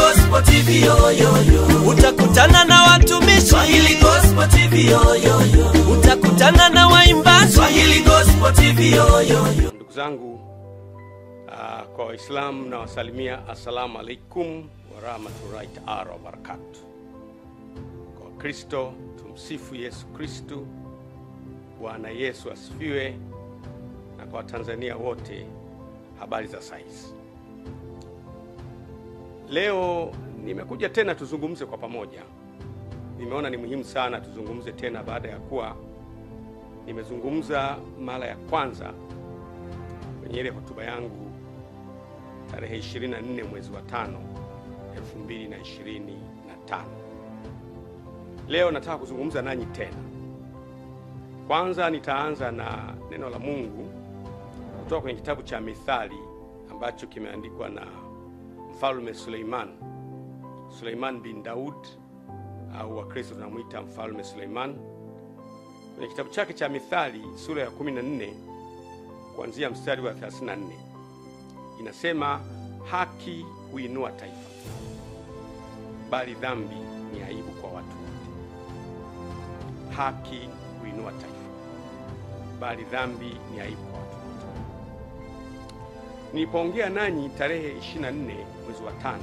Gospel TV yo yo yo. Utakutana na watumishi Swahili Gospel TV yo yo yo. Utakutana na waimbaji Swahili Gospel TV yo yo yo. Ndugu zangu, kwa Waislamu na wasalimia assalamu alaikum wa rahmatullahi ta'ala wa barakatuh. Kwa Kristo tumsifu Yesu Kristo. Bwana Yesu asifiwe. Na kwa Tanzania wote habari za saizi. Leo nimekuja tena tuzungumze kwa pamoja. Nimeona ni muhimu sana tuzungumze tena baada ya kuwa nimezungumza mara ya kwanza kwenye ile hotuba yangu tarehe 24 mwezi wa 5 2025. Leo nataka kuzungumza nanyi tena. Kwanza nitaanza na neno la Mungu kutoka kwenye kitabu cha Mithali ambacho kimeandikwa na Mfalme Suleiman bin Daud, au Wakristo tunamuita Mfalme Suleiman. Kwenye kitabu chake cha Mithali sura ya 14 kuanzia mstari wa 34 inasema, haki huinua taifa, bali dhambi ni aibu kwa watu wote. Haki huinua taifa, bali dhambi ni aibu kwa watu wote. Nilipoongea nanyi tarehe 24 mwezi wa 5,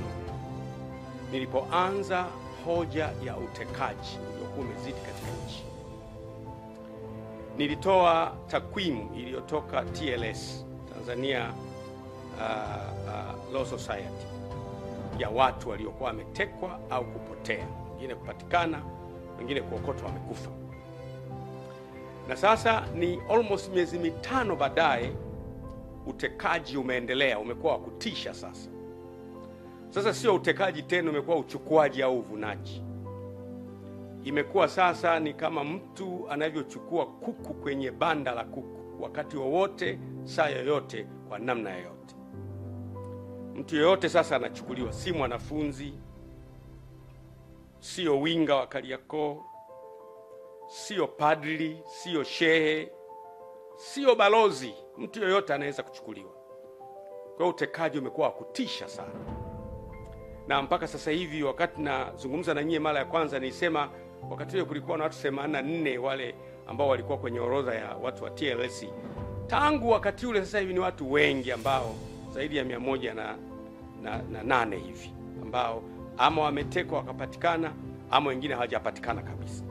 nilipoanza hoja ya utekaji uliokuwa umezidi katika nchi, nilitoa takwimu iliyotoka TLS, Tanzania Law Society, ya watu waliokuwa wametekwa au kupotea, wengine kupatikana, wengine kuokotwa wamekufa. Na sasa ni almost miezi 5 baadaye, utekaji umeendelea, umekuwa wa kutisha sasa. Sasa sio utekaji tena, umekuwa uchukuaji au uvunaji. Imekuwa sasa ni kama mtu anavyochukua kuku kwenye banda la kuku, wakati wowote, saa yoyote, kwa namna yoyote. Mtu yoyote sasa anachukuliwa, si mwanafunzi, sio winga wa Kariakoo, sio padri, sio shehe, sio balozi. Mtu yoyote anaweza kuchukuliwa. Kwa utekaji umekuwa kutisha sana. Na mpaka sasa hivi, wakati nazungumza na nyie mara ya kwanza, nilisema wakati ule kulikuwa na watu 84 wale ambao walikuwa kwenye orodha ya watu wa TLS. Tangu wakati ule sasa hivi ni watu wengi, ambao zaidi ya 108 hivi, ambao ama wametekwa wakapatikana, ama wengine hawajapatikana kabisa.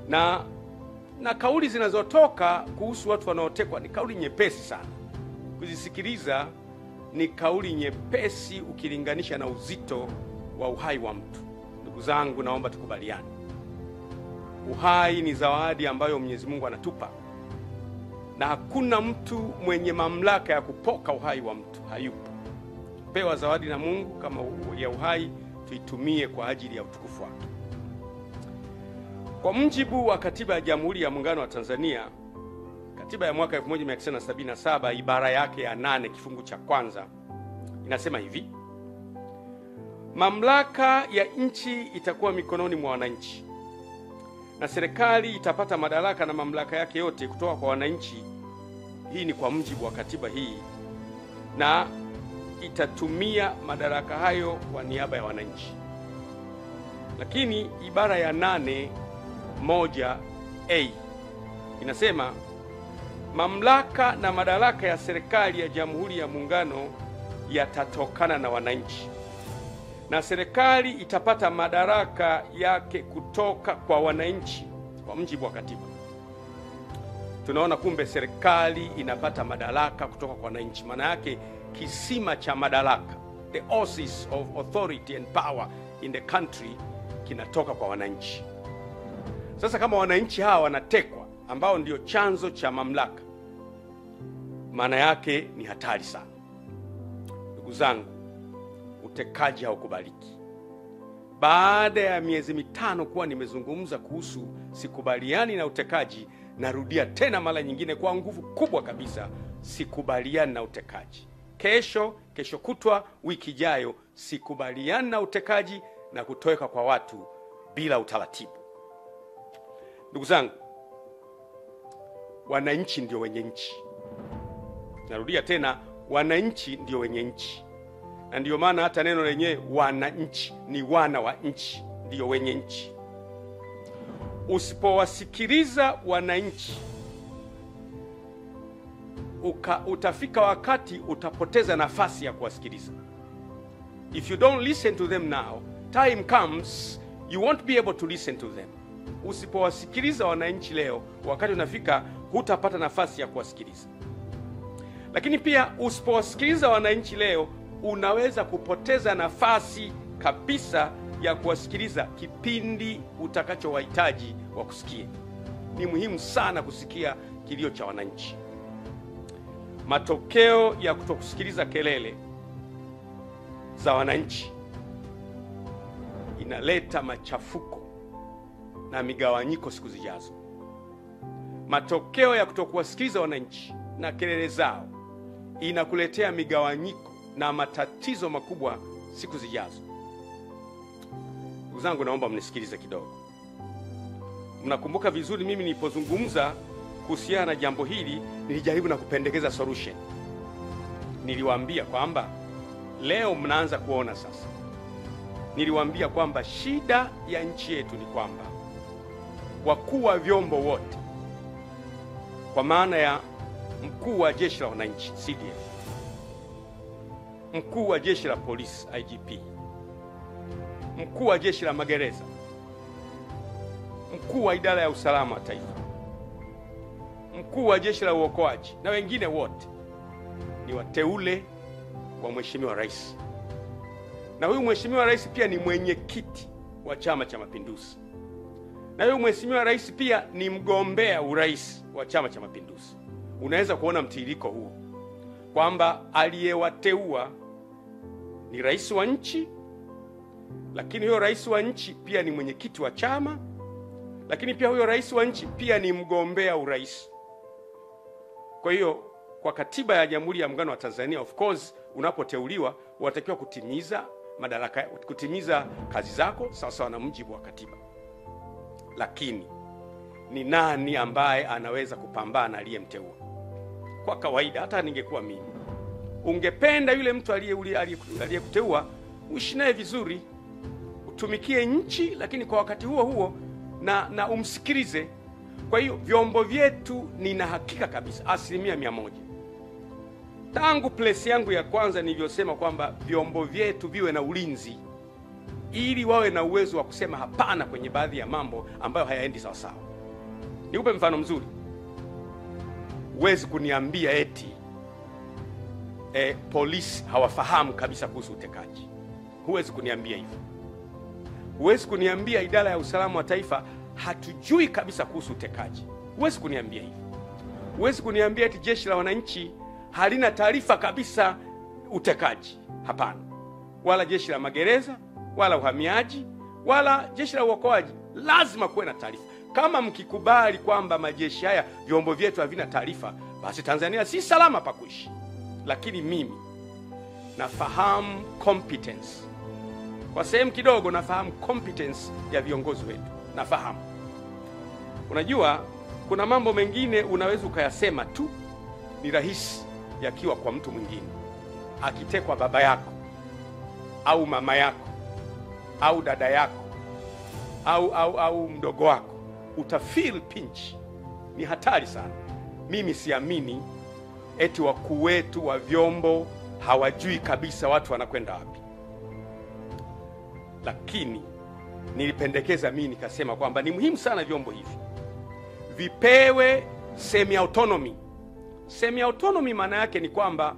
Na kauli zinazotoka kuhusu watu wanaotekwa ni kauli nyepesi sana kuzisikiliza. Ni kauli nyepesi ukilinganisha na uzito wa uhai wa mtu. Ndugu zangu, naomba tukubaliane, uhai ni zawadi ambayo Mwenyezi Mungu anatupa, na hakuna mtu mwenye mamlaka ya kupoka uhai wa mtu, hayupo. Pewa zawadi na Mungu kama ya uhai, tuitumie kwa ajili ya utukufu wake. Kwa mujibu wa Katiba ya Jamhuri ya Muungano wa Tanzania, katiba ya mwaka 1977 ibara yake ya 8 kifungu cha kwanza inasema hivi: mamlaka ya nchi itakuwa mikononi mwa wananchi, na serikali itapata madaraka na mamlaka yake yote kutoka kwa wananchi. Hii ni kwa mujibu wa katiba hii, na itatumia madaraka hayo kwa niaba ya wananchi. Lakini ibara ya 8(1)(a) inasema, mamlaka na madaraka ya serikali ya Jamhuri ya Muungano yatatokana na wananchi, na serikali itapata madaraka yake kutoka kwa wananchi kwa mujibu wa katiba. Tunaona kumbe serikali inapata madaraka kutoka kwa wananchi. Maana yake kisima cha madaraka, the oasis of authority and power in the country, kinatoka kwa wananchi. Sasa kama wananchi hawa wanatekwa, ambao ndio chanzo cha mamlaka, maana yake ni hatari sana. Ndugu zangu, utekaji haukubaliki. Baada ya miezi 5 kuwa nimezungumza kuhusu sikubaliani na utekaji, narudia tena mara nyingine kwa nguvu kubwa kabisa, sikubaliani na utekaji. Kesho kutwa, wiki ijayo, sikubaliani na utekaji na kutoweka kwa watu bila utaratibu. Ndugu zangu, wananchi ndio wenye nchi. Narudia tena, wananchi ndio wenye nchi. Na ndiyo maana hata neno lenyewe wananchi ni wana wa nchi, ndiyo wenye nchi. Usipowasikiliza wananchi, utafika wakati utapoteza nafasi ya kuwasikiliza. If you don't listen to them now, time comes you won't be able to listen to them. Usipowasikiliza wananchi leo, wakati unafika hutapata nafasi ya kuwasikiliza. Lakini pia usipowasikiliza wananchi leo, unaweza kupoteza nafasi kabisa ya kuwasikiliza kipindi utakachowahitaji wa kusikia. Ni muhimu sana kusikia kilio cha wananchi. Matokeo ya kutokusikiliza kelele za wananchi inaleta machafuko na migawanyiko siku zijazo. Matokeo ya kutokuwasikiliza wananchi na kelele zao inakuletea migawanyiko na matatizo makubwa siku zijazo. Ndugu zangu, naomba mnisikilize kidogo. Mnakumbuka vizuri mimi nilipozungumza kuhusiana na jambo hili, nilijaribu na kupendekeza solution. Niliwaambia kwamba leo mnaanza kuona sasa. Niliwaambia kwamba shida ya nchi yetu ni kwamba wakuu wa vyombo wote, kwa maana ya mkuu wa jeshi la wananchi CDF, mkuu wa jeshi la polisi IGP, mkuu wa jeshi la magereza, mkuu wa idara ya usalama wa taifa, mkuu wa jeshi la uokoaji na wengine wote ni wateule wa Mheshimiwa Rais. Na huyu Mheshimiwa Rais pia ni mwenyekiti wa Chama cha Mapinduzi. Na huyu Mheshimiwa Rais pia ni mgombea urais wa Chama cha Mapinduzi. Unaweza kuona mtiririko huu kwamba aliyewateua ni rais wa nchi, lakini huyo rais wa nchi pia ni mwenyekiti wa chama, lakini pia huyo rais wa nchi pia ni mgombea urais. Kwa hiyo kwa katiba ya Jamhuri ya Muungano wa Tanzania, of course, unapoteuliwa unatakiwa kutimiza kazi zako sawa sawa na mujibu wa katiba. Lakini ni nani ambaye anaweza kupambana aliyemteua? Kwa kawaida, hata ningekuwa mimi, ungependa yule mtu aliyekuteua uishi naye vizuri, utumikie nchi, lakini kwa wakati huo huo na umsikilize. Kwa hiyo vyombo vyetu, nina hakika kabisa 100%, tangu place yangu ya kwanza nilivyosema kwamba vyombo vyetu viwe na ulinzi ili wawe na uwezo wa kusema hapana kwenye baadhi ya mambo ambayo hayaendi sawa sawa. Nikupe mfano mzuri. Huwezi kuniambia eti polisi hawafahamu kabisa kuhusu utekaji. Huwezi kuniambia hivyo. Huwezi kuniambia idara ya usalama wa taifa hatujui kabisa kuhusu utekaji. Huwezi kuniambia hivyo. Huwezi kuniambia eti jeshi la wananchi halina taarifa kabisa utekaji. Hapana. Wala jeshi la magereza, wala uhamiaji, wala jeshi la uokoaji. Lazima kuwe na taarifa. Kama mkikubali kwamba majeshi haya, vyombo vyetu havina taarifa, basi Tanzania si salama pa kuishi. Lakini mimi nafahamu competence. Kwa sehemu kidogo nafahamu competence ya viongozi wetu. Nafahamu. Unajua, kuna mambo mengine unaweza ukayasema tu, ni rahisi yakiwa kwa mtu mwingine. Akitekwa baba yako au mama yako au dada yako au mdogo wako, utafeel pinch. Ni hatari sana. Mimi siamini eti wakuu wetu wa vyombo hawajui kabisa watu wanakwenda wapi. Lakini nilipendekeza mimi nikasema kwamba ni muhimu sana vyombo hivi vipewe semi autonomy. Semi autonomy maana yake ni kwamba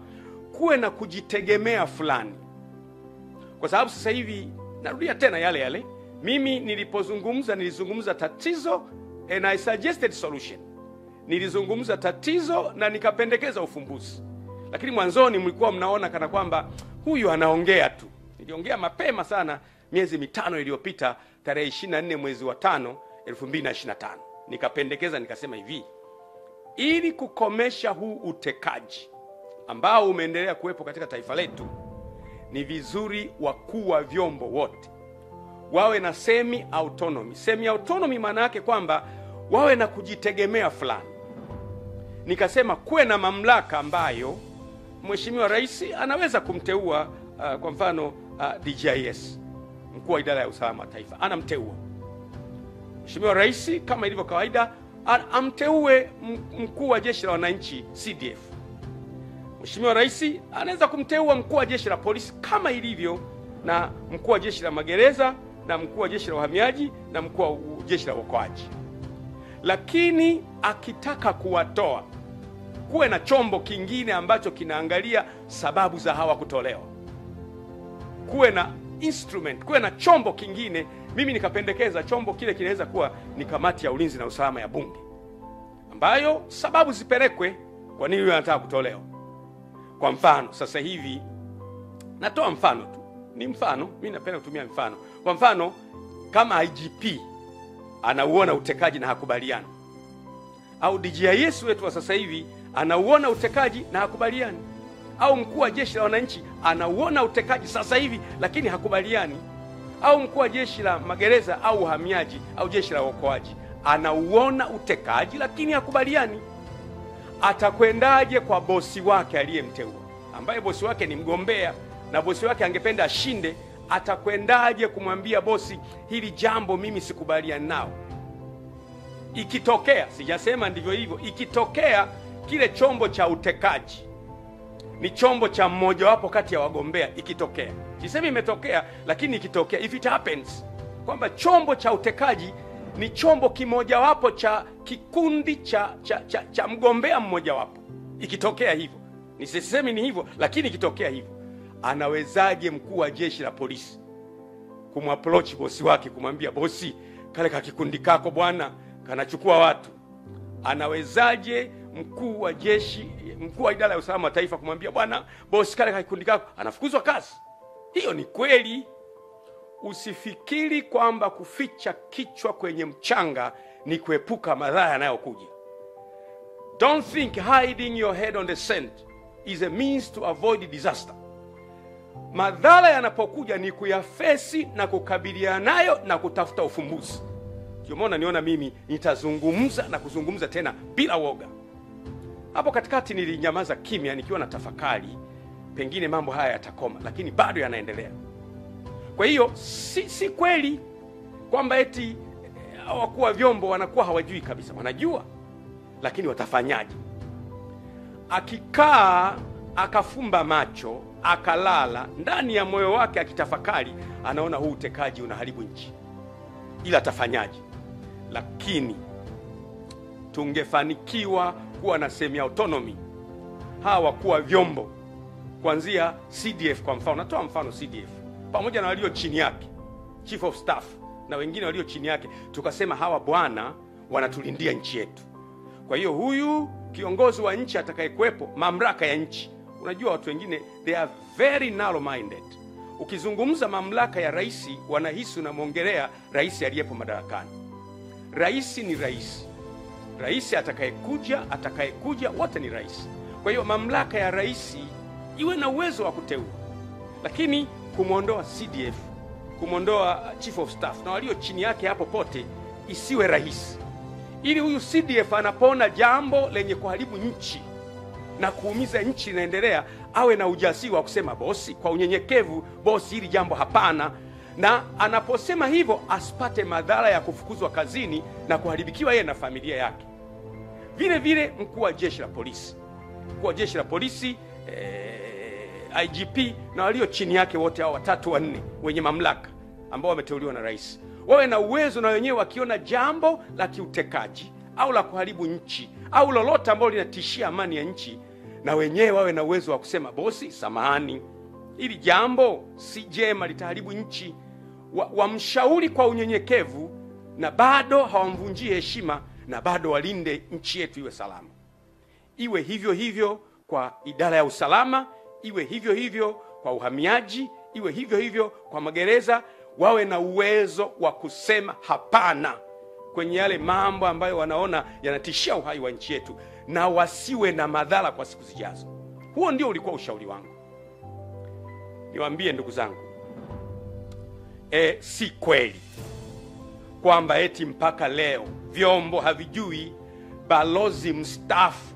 kuwe na kujitegemea fulani. Kwa sababu sasa hivi narudia tena yale. Mimi nilizungumza tatizo and I suggested solution. Nilizungumza tatizo na nikapendekeza ufumbuzi. Lakini mwanzoni mlikuwa mnaona kana kwamba huyu anaongea tu. Niliongea mapema sana miezi 5 iliyopita, tarehe 24 mwezi wa 5 2025. Nikapendekeza nikasema hivi: ili kukomesha huu utekaji ambao umeendelea kuwepo katika taifa letu, ni vizuri wakuu wa vyombo wote wawe na semi autonomy. Semi autonomy maana yake kwamba wawe na kujitegemea fulani. Nikasema kuwe na mamlaka ambayo Mheshimiwa Rais anaweza kumteua kwa mfano DGIS, mkuu wa idara ya usalama wa taifa, anamteua Mheshimiwa Rais kama ilivyo kawaida, amteue mkuu wa jeshi la wananchi CDF. Mheshimiwa Rais anaweza kumteua mkuu wa jeshi la polisi kama ilivyo, na mkuu wa jeshi la magereza, na mkuu wa jeshi la uhamiaji, na mkuu wa jeshi la uokoaji. Lakini akitaka kuwatoa, kuwe na chombo kingine ambacho kinaangalia sababu za hawa kutolewa. Kuwe na instrument, kuwe na chombo kingine. Mimi nikapendekeza chombo kile kinaweza kuwa ni kamati ya ulinzi na usalama ya bunge, ambayo sababu zipelekwe kwa nini anataka kutolewa. Kwa mfano, sasa hivi natoa mfano tu, ni mfano, mimi napenda kutumia mfano. Kwa mfano, kama IGP anauona utekaji na hakubaliani, au DGIS wetu wa sasa hivi anauona utekaji na hakubaliani, au mkuu wa jeshi la wananchi anauona utekaji sasa hivi lakini hakubaliani, au mkuu wa jeshi la magereza au uhamiaji au jeshi la uokoaji anauona utekaji lakini hakubaliani, atakwendaje kwa bosi wake aliyemteua, ambaye bosi wake ni mgombea na bosi wake angependa ashinde? Atakwendaje kumwambia bosi, hili jambo mimi sikubaliani nao? Ikitokea, sijasema ndivyo hivyo, ikitokea kile chombo cha utekaji ni chombo cha mmoja wapo kati ya wagombea, ikitokea, sisemi imetokea, lakini ikitokea, if it happens kwamba chombo cha utekaji ni chombo kimoja wapo cha kikundi cha mgombea mmoja wapo, ikitokea hivyo, nisisemi ni hivyo, lakini ikitokea hivyo, anawezaje mkuu wa jeshi la polisi kumapproach bosi wake kumwambia, bosi, kale ka kikundi kako bwana kanachukua watu? Anawezaje mkuu wa jeshi, mkuu wa idara ya usalama wa taifa kumwambia, bwana bosi, kale ka kikundi kako anafukuzwa kazi? Hiyo ni kweli. Usifikiri kwamba kuficha kichwa kwenye mchanga ni kuepuka madhara yanayokuja. Don't think hiding your head on the sand is a means to avoid disaster. Madhara yanapokuja ni kuyafesi na kukabiliana nayo na kutafuta ufumbuzi. Ndio maana niona mimi nitazungumza na kuzungumza tena bila woga. Hapo katikati nilinyamaza kimya nikiwa na tafakari, pengine mambo haya yatakoma, lakini bado yanaendelea. Kwa hiyo si kweli kwamba eti hawakuwa vyombo wanakuwa hawajui kabisa, wanajua, lakini watafanyaje? Akikaa akafumba macho akalala, ndani ya moyo wake akitafakari, anaona huu utekaji unaharibu nchi, ila atafanyaje? Lakini tungefanikiwa kuwa na semi autonomy, hawa kuwa vyombo, kuanzia CDF kwa mfano, natoa mfano CDF pamoja na walio chini yake, chief of staff na wengine walio chini yake, tukasema hawa bwana wanatulindia nchi yetu. Kwa hiyo huyu kiongozi wa nchi atakayekuepo, mamlaka ya nchi, unajua watu wengine they are very narrow minded. Ukizungumza mamlaka ya rais, wanahisi unamwongelea rais aliyepo madarakani. Rais ni rais, rais atakayekuja wote ni rais. Kwa hiyo mamlaka ya rais iwe na uwezo wa kuteua, lakini kumwondoa CDF, kumwondoa chief of staff na walio chini yake hapo pote isiwe rahisi, ili huyu CDF anapoona jambo lenye kuharibu nchi na kuumiza nchi inaendelea, awe na ujasiri wa kusema, bosi, kwa unyenyekevu, bosi, hili jambo hapana. Na anaposema hivyo asipate madhara ya kufukuzwa kazini na kuharibikiwa yeye na familia yake. Vile vile mkuu wa jeshi la polisi, mkuu wa jeshi la polisi, IGP na walio chini yake wote hao watatu wanne wenye mamlaka ambao wameteuliwa na rais, wawe na uwezo na wenyewe wakiona jambo la kiutekaji au la kuharibu nchi au lolote ambalo linatishia amani ya nchi, na wenyewe wawe na uwezo wa kusema, bosi, samahani, hili jambo si jema, litaharibu nchi. Wamshauri kwa unyenyekevu, na bado hawamvunjie heshima, na bado walinde nchi yetu iwe salama. Iwe hivyo hivyo kwa idara ya usalama, iwe hivyo hivyo kwa uhamiaji, iwe hivyo hivyo kwa magereza. Wawe na uwezo wa kusema hapana kwenye yale mambo ambayo wanaona yanatishia uhai wa nchi yetu, na wasiwe na madhara kwa siku zijazo. Huo ndio ulikuwa ushauri wangu. Niwaambie ndugu zangu, si kweli kwamba eti mpaka leo vyombo havijui balozi mstaafu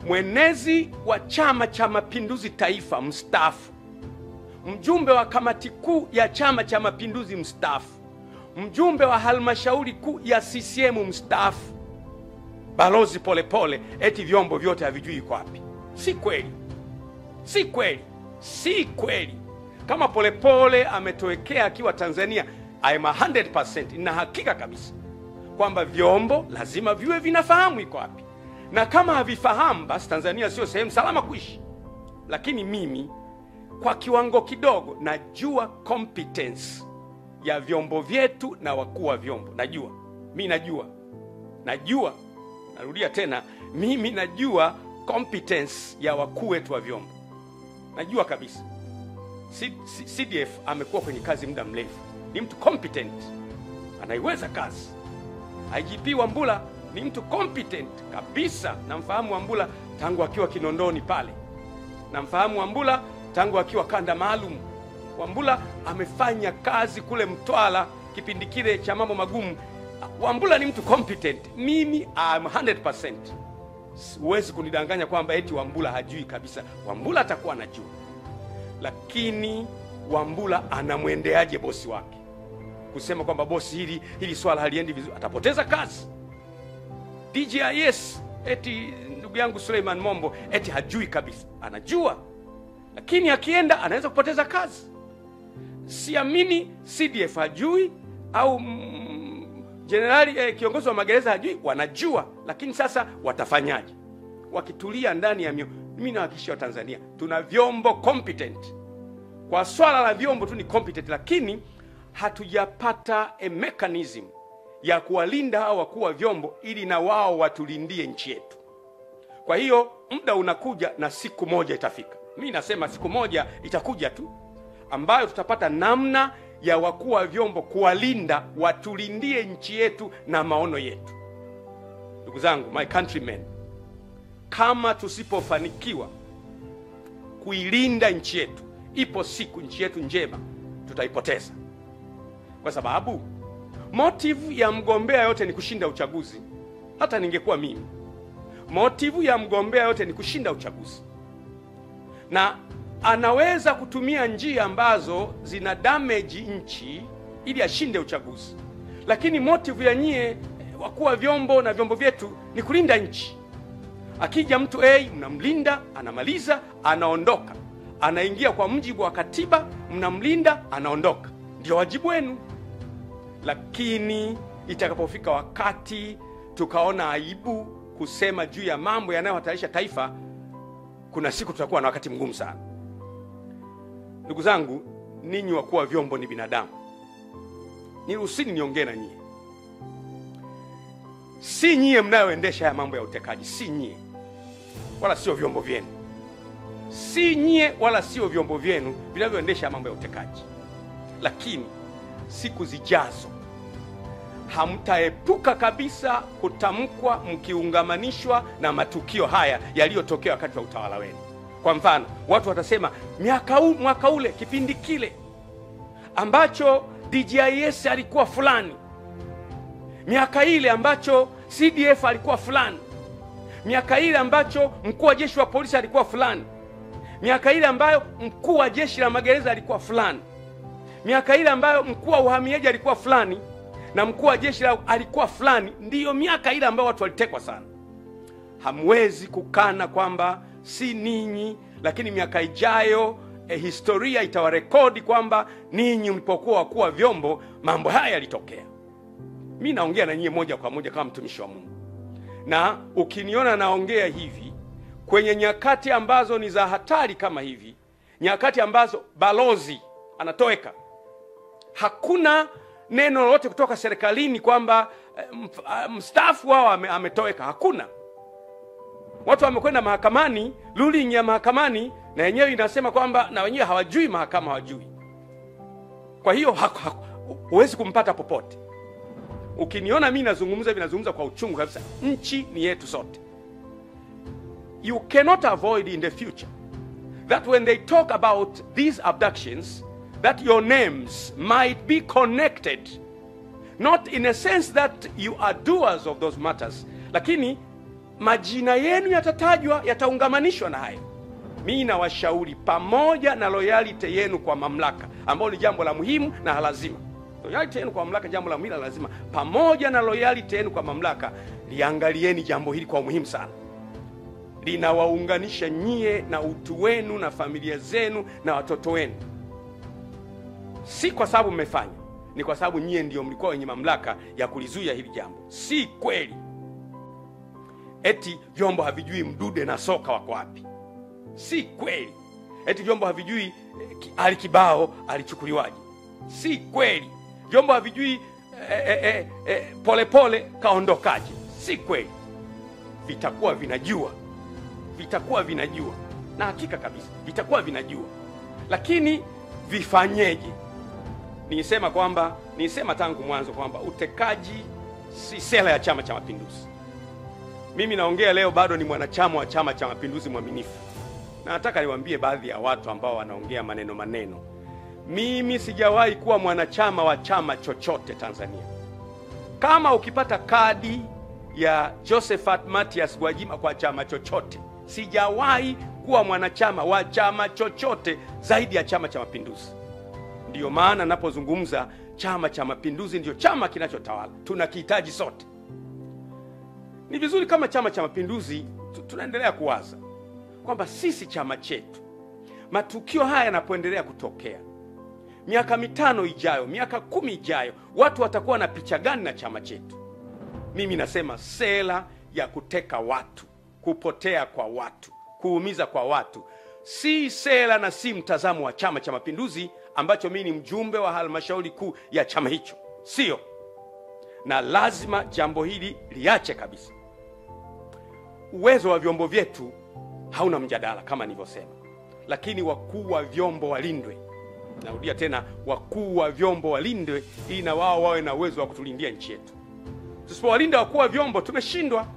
mwenezi wa Chama cha Mapinduzi Taifa mstaafu, mjumbe wa kamati kuu ya Chama cha Mapinduzi mstaafu, mjumbe wa halmashauri kuu ya CCM mstaafu, Balozi Polepole, eti vyombo vyote havijui iko wapi. Si kweli, si kweli, si kweli. Kama Polepole ametowekea akiwa Tanzania, I am 100% na hakika kabisa kwamba vyombo lazima viwe vinafahamu iko wapi, na kama havifahamu basi Tanzania sio sehemu salama kuishi. Lakini mimi kwa kiwango kidogo najua competence ya vyombo vyetu na wakuu wa vyombo. Najua, narudia tena, mimi najua competence ya wakuu wetu wa vyombo. Najua kabisa. CDF amekuwa kwenye kazi muda mrefu, ni mtu competent, anaiweza kazi. IGP Wambura ni mtu competent kabisa, namfahamu Wambura tangu akiwa Kinondoni pale, namfahamu Wambura tangu akiwa kanda maalum. Wambura amefanya kazi kule Mtwara kipindi kile cha mambo magumu. Wambura ni mtu competent. Mimi I'm 100%. Huwezi kunidanganya kwamba eti Wambura hajui kabisa. Wambura atakuwa anajua. Lakini Wambura anamwendeaje bosi wake? Kusema kwamba bosi hili swala haliendi vizuri, atapoteza kazi. DJIS eti ndugu yangu Suleiman Mombo eti hajui kabisa. Anajua. Lakini akienda anaweza kupoteza kazi. Siamini CDF hajui au generali kiongozi wa magereza hajui. Wanajua, lakini sasa watafanyaje? Wakitulia ndani ya mimi nawahakikishia wa Tanzania tuna vyombo competent. Kwa swala la vyombo tu ni competent, lakini hatujapata a mechanism ya kuwalinda hao wakuu wa vyombo ili na wao watulindie nchi yetu. Kwa hiyo muda unakuja na siku moja itafika. Mimi nasema siku moja itakuja tu ambayo tutapata namna ya wakuu wa vyombo kuwalinda, watulindie nchi yetu na maono yetu. Ndugu zangu, my countrymen, kama tusipofanikiwa kuilinda nchi yetu, ipo siku nchi yetu njema tutaipoteza. Kwa sababu motive ya mgombea yote ni kushinda uchaguzi. Hata ningekuwa mimi, motive ya mgombea yote ni kushinda uchaguzi, na anaweza kutumia njia ambazo zina damage nchi ili ashinde uchaguzi. Lakini motive ya nyie wakuu wa vyombo na vyombo vyetu ni kulinda nchi. Akija mtu mnamlinda, anamaliza, anaondoka, anaingia kwa mujibu wa katiba, mnamlinda, anaondoka. Ndio wajibu wenu. Lakini itakapofika wakati tukaona aibu kusema juu ya mambo yanayohatarisha taifa, kuna siku tutakuwa na wakati mgumu sana. Ndugu zangu, ninyi wakuu wa vyombo ni binadamu. Niruhusini niongee na nyie. Si nyie mnayoendesha haya mambo ya utekaji, si nyie. Wala sio vyombo vyenu. Si nyie wala sio vyombo vyenu vinavyoendesha mambo ya utekaji. Lakini siku zijazo hamtaepuka kabisa kutamkwa mkiungamanishwa na matukio haya yaliyotokea wakati wa utawala wenu. Kwa mfano, watu watasema mwaka ule kipindi kile ambacho DJIS alikuwa fulani, miaka ile ambacho CDF alikuwa fulani, miaka ile ambacho mkuu wa jeshi wa polisi alikuwa fulani, miaka ile ambayo mkuu wa jeshi la magereza alikuwa fulani, miaka ile ambayo mkuu wa uhamiaji alikuwa fulani na mkuu wa jeshi alikuwa fulani, ndiyo miaka ile ambayo watu walitekwa sana. Hamwezi kukana kwamba si ninyi, lakini miaka ijayo historia itawarekodi kwamba ninyi mlipokuwa wakuu wa vyombo mambo haya yalitokea. Mimi naongea na nyinyi moja kwa moja kama mtumishi wa Mungu. Na ukiniona naongea hivi kwenye nyakati ambazo ni za hatari kama hivi, nyakati ambazo balozi anatoweka, hakuna neno lolote kutoka serikalini kwamba mstaafu wao ametoweka. Hakuna. Watu wamekwenda mahakamani, ruling ya mahakamani na yenyewe inasema kwamba na wenyewe hawajui, mahakama hawajui. Kwa hiyo huwezi kumpata popote. Ukiniona mimi nazungumza kwa uchungu kabisa. Nchi ni yetu sote. You cannot avoid in the future that when they talk about these abductions, that your names might be connected, not in a sense that you are doers of those matters, lakini majina yenu yatatajwa, yataungamanishwa na hayo. Mimi nawashauri, pamoja na loyalty yenu kwa mamlaka, ambalo ni jambo la muhimu na lazima. Loyalty yenu kwa mamlaka jambo la muhimu na lazima. Pamoja na loyalty yenu kwa mamlaka, liangalieni jambo hili kwa muhimu sana. Linawaunganisha nyie na utu wenu na familia zenu na watoto wenu. Si kwa sababu mmefanya, ni kwa sababu nyie ndio mlikuwa wenye mamlaka ya kulizuia hili jambo. Si kweli eti vyombo havijui Mdude na Soka wako wapi. Si kweli eti vyombo havijui Ali Kibao alichukuliwaje. Si kweli vyombo havijui Polepole kaondokaje. Si kweli. Vitakuwa vinajua. Vitakuwa vinajua. Na hakika kabisa vitakuwa vinajua. Lakini vifanyeje? Nisema tangu mwanzo kwamba utekaji si sera ya Chama cha Mapinduzi. Mimi naongea leo bado ni mwanachama wa Chama cha Mapinduzi mwaminifu. Na nataka niwaambie baadhi ya watu ambao wanaongea maneno. Mimi sijawahi kuwa mwanachama wa chama chochote Tanzania. Kama ukipata kadi ya Josephat Mathias Gwajima kwa chama chochote, sijawahi kuwa mwanachama wa chama chochote zaidi ya Chama cha Mapinduzi. Ndiyo maana napozungumza Chama cha Mapinduzi ndio chama kinachotawala. Tunakihitaji sote. Ni vizuri kama Chama cha Mapinduzi tunaendelea kuwaza kwamba sisi chama chetu, matukio haya yanapoendelea kutokea, miaka 5 ijayo, miaka 10 ijayo, watu watakuwa na picha gani na chama chetu? Mimi nasema sera ya kuteka watu, kupotea kwa watu, kuumiza kwa watu, si sera na si mtazamo wa Chama cha Mapinduzi, ambacho mimi ni mjumbe wa halmashauri kuu ya chama hicho. Sio. Na lazima jambo hili liache kabisa. Uwezo wa vyombo vyetu hauna mjadala kama nilivyosema. Lakini wakuu wa vyombo walindwe. Narudia tena, wakuu wa vyombo walindwe ili na wao wawe na uwezo wa kutulindia nchi yetu. Tusipowalinda wakuu wa vyombo tumeshindwa.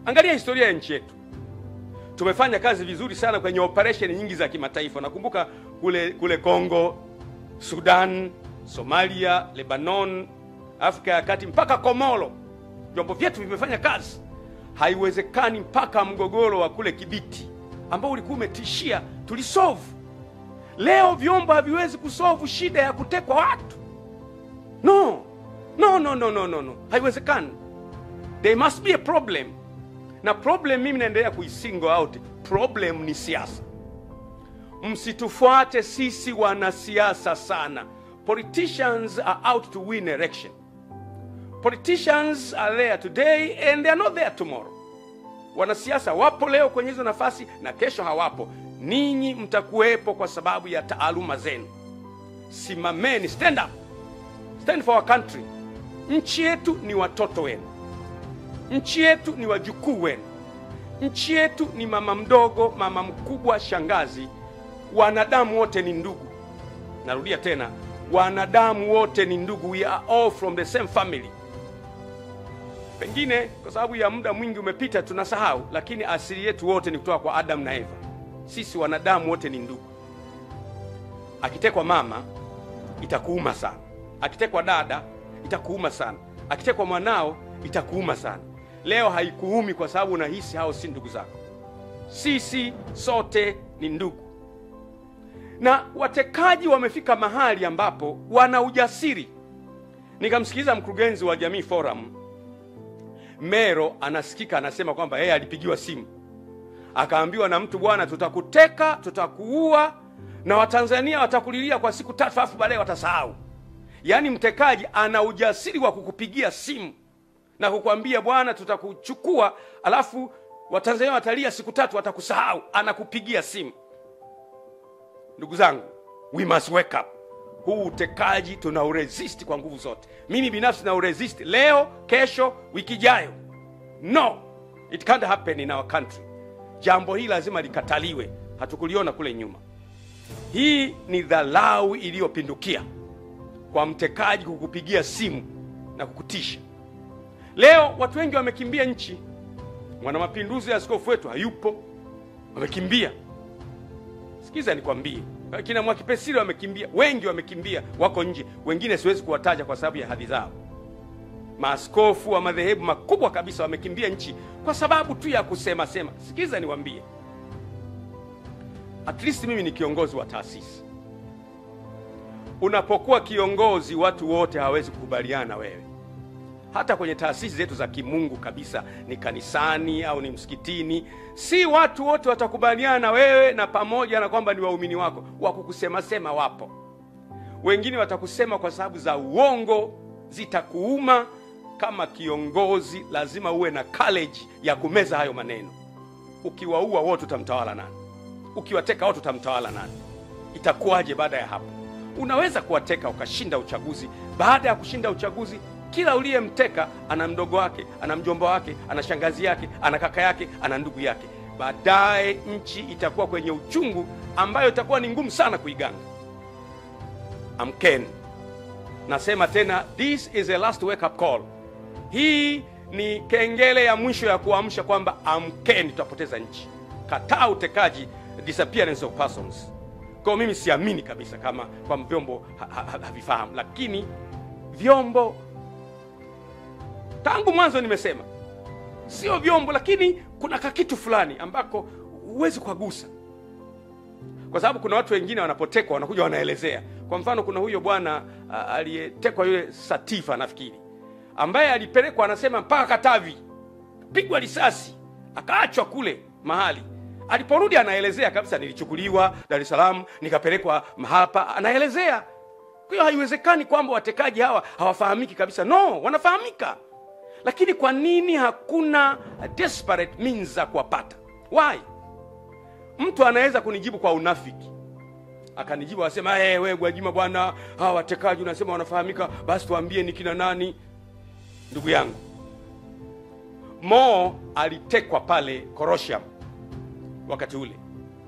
Angalia historia ya nchi yetu. Tumefanya kazi vizuri sana kwenye operation nyingi za kimataifa. Nakumbuka kule Kongo, Sudan, Somalia, Lebanon, Afrika ya Kati mpaka Komoro. Vyombo vyetu vimefanya kazi. Haiwezekani mpaka mgogoro wa kule Kibiti ambao ulikuwa umetishia tulisolve. Leo vyombo haviwezi kusolve shida ya kutekwa watu. No. Haiwezekani. There must be a problem. Na problem mimi naendelea kuisingle out. Problem ni siasa. Msitufuate sisi wanasiasa sana. Politicians are out to win election. Politicians are there today and they are not there tomorrow. Wanasiasa wapo leo kwenye hizo nafasi na kesho hawapo. Ninyi mtakuwepo kwa sababu ya taaluma zenu. Simameni, stand up. Stand for our country. Nchi yetu ni watoto wenu. Nchi yetu ni wajukuu wenu. Nchi yetu ni mama mdogo, mama mkubwa, shangazi. Wanadamu wote ni ndugu. Narudia tena, wanadamu wote ni ndugu. We are all from the same family. Pengine kwa sababu ya muda mwingi umepita tunasahau, lakini asili yetu wote ni kutoka kwa Adam na Eva. Sisi wanadamu wote ni ndugu. Akitekwa mama itakuuma sana. Akitekwa dada itakuuma sana. Akitekwa mwanao itakuuma sana. Leo haikuumi kwa sababu unahisi hao si ndugu zako. Sisi sote ni ndugu. Na watekaji wamefika mahali ambapo wana ujasiri. Nikamsikiliza mkurugenzi wa Jamii Forum, Mero, anasikika anasema kwamba yeye alipigiwa simu. Akaambiwa na mtu, bwana, tutakuteka, tutakuua na Watanzania watakulilia kwa siku 3 afu baadaye watasahau. Yaani mtekaji ana ujasiri wa kukupigia simu na kukwambia, bwana, tutakuchukua, alafu Watanzania watalia siku 3 watakusahau. Anakupigia simu. Ndugu zangu, we must wake up. Huu utekaji tunauresist kwa nguvu zote. Mimi binafsi nauresist leo, kesho, wiki ijayo. No, it can't happen in our country. Jambo hili lazima likataliwe. Hatukuliona kule nyuma. Hii ni dharau iliyopindukia kwa mtekaji kukupigia simu na kukutisha. Leo watu wengi wamekimbia nchi. Mwana mapinduzi ya askofu wetu hayupo, wamekimbia. Sikiza nikwambie, kina Mwakipesile wamekimbia, wengi wamekimbia, wako nje. Wengine siwezi kuwataja kwa sababu ya hadhi zao. Maaskofu wa madhehebu makubwa kabisa wamekimbia nchi kwa sababu tu ya kusema sema. Sikiza niwaambie, at least mimi ni kiongozi wa taasisi. Unapokuwa kiongozi, watu wote hawezi kukubaliana wewe. Hata kwenye taasisi zetu za kimungu kabisa, ni kanisani au ni msikitini, si watu wote watakubaliana na wewe, na pamoja na kwamba ni waumini wako. Wakukusema sema wapo. Wengine watakusema kwa sababu za uongo, zitakuuma. Kama kiongozi lazima uwe na courage ya kumeza hayo maneno. Ukiwaua wote utamtawala nani? Ukiwateka wote utamtawala nani? Itakuwaje baada ya hapo? Unaweza kuwateka ukashinda uchaguzi. Baada ya kushinda uchaguzi, kila uliyemteka ana mdogo wake, ana mjomba wake, ana shangazi yake, ana kaka yake, ana ndugu yake. Baadaye nchi itakuwa kwenye uchungu ambayo itakuwa ni ngumu sana kuiganga. Amkeni. Nasema tena, this is a last wake up call. Hii ni kengele ya mwisho ya kuamsha kwamba amkeni, tutapoteza nchi. Kataa utekaji, disappearance of persons. Kwa mimi siamini kabisa kama kwa vyombo havifahamu, lakini vyombo, tangu mwanzo nimesema sio vyombo, lakini kuna kitu fulani ambako huwezi kugusa. Kwa sababu kuna watu wengine wanapotekwa wanakuja wanaelezea. Kwa mfano, kuna huyo bwana aliyetekwa, yule Satifa nafikiri, ambaye alipelekwa anasema mpaka Katavi, pigwa risasi, akaachwa kule mahali. Aliporudi anaelezea kabisa, nilichukuliwa Dar es Salaam nikapelekwa hapa, anaelezea. Kwa hiyo haiwezekani kwamba watekaji hawa hawafahamiki kabisa. No, wanafahamika. Lakini kwa nini hakuna desperate means za kuwapata? Why? Mtu anaweza kunijibu kwa unafiki. Akanijibu asema, wewe Gwajima bwana, hawa watekaji unasema wanafahamika, basi tuambie ni kina nani. Ndugu yangu, Mo alitekwa pale Korosham wakati ule.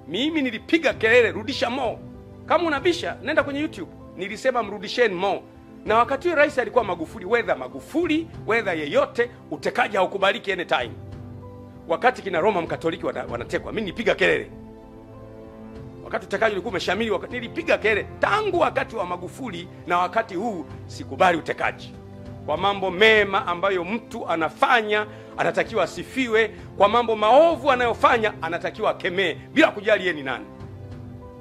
Mimi nilipiga kelele, rudisha Mo. Kama unabisha, nenda kwenye YouTube. Nilisema mrudisheni Mo. Na wakati ule rais alikuwa Magufuli. Whether yeyote, utekaji haukubaliki anytime. Wakati kina Roma Mkatoliki wanatekwa, mimi nilipiga kelele. Wakati utekaji ulikuwa umeshamili, nilipiga kelele. Tangu wakati wa Magufuli na wakati huu sikubali utekaji. Kwa mambo mema ambayo mtu anafanya anatakiwa asifiwe, kwa mambo maovu anayofanya anatakiwa akemee, bila kujali yeye ni nani.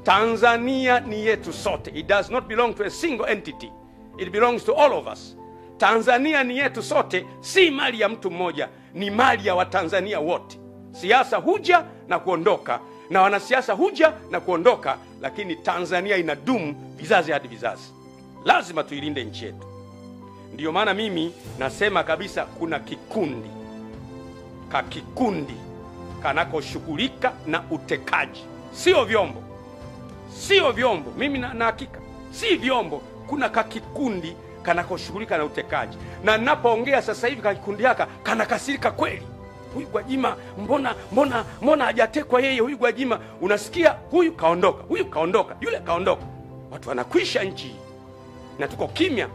Tanzania ni yetu sote. It does not belong to a single entity. It belongs to all of us. Tanzania ni yetu sote, si mali ya mtu mmoja, ni mali ya Watanzania wote. Siasa huja na kuondoka, na wanasiasa huja na kuondoka, lakini Tanzania inadumu vizazi hadi vizazi. Lazima tuilinde nchi yetu. Ndiyo maana mimi nasema kabisa, kuna kikundi kanakoshughulika na utekaji. Sio vyombo. Mimi na hakika si vyombo. Kuna kikundi kanakoshughulika na utekaji. Na ninapoongea sasa hivi kikundi haka kanakasirika kweli. Huyu Gwajima mbona hajatekwa yeye? Huyu Gwajima, unasikia huyu kaondoka, yule kaondoka. Watu wanakwisha nchi na tuko kimya.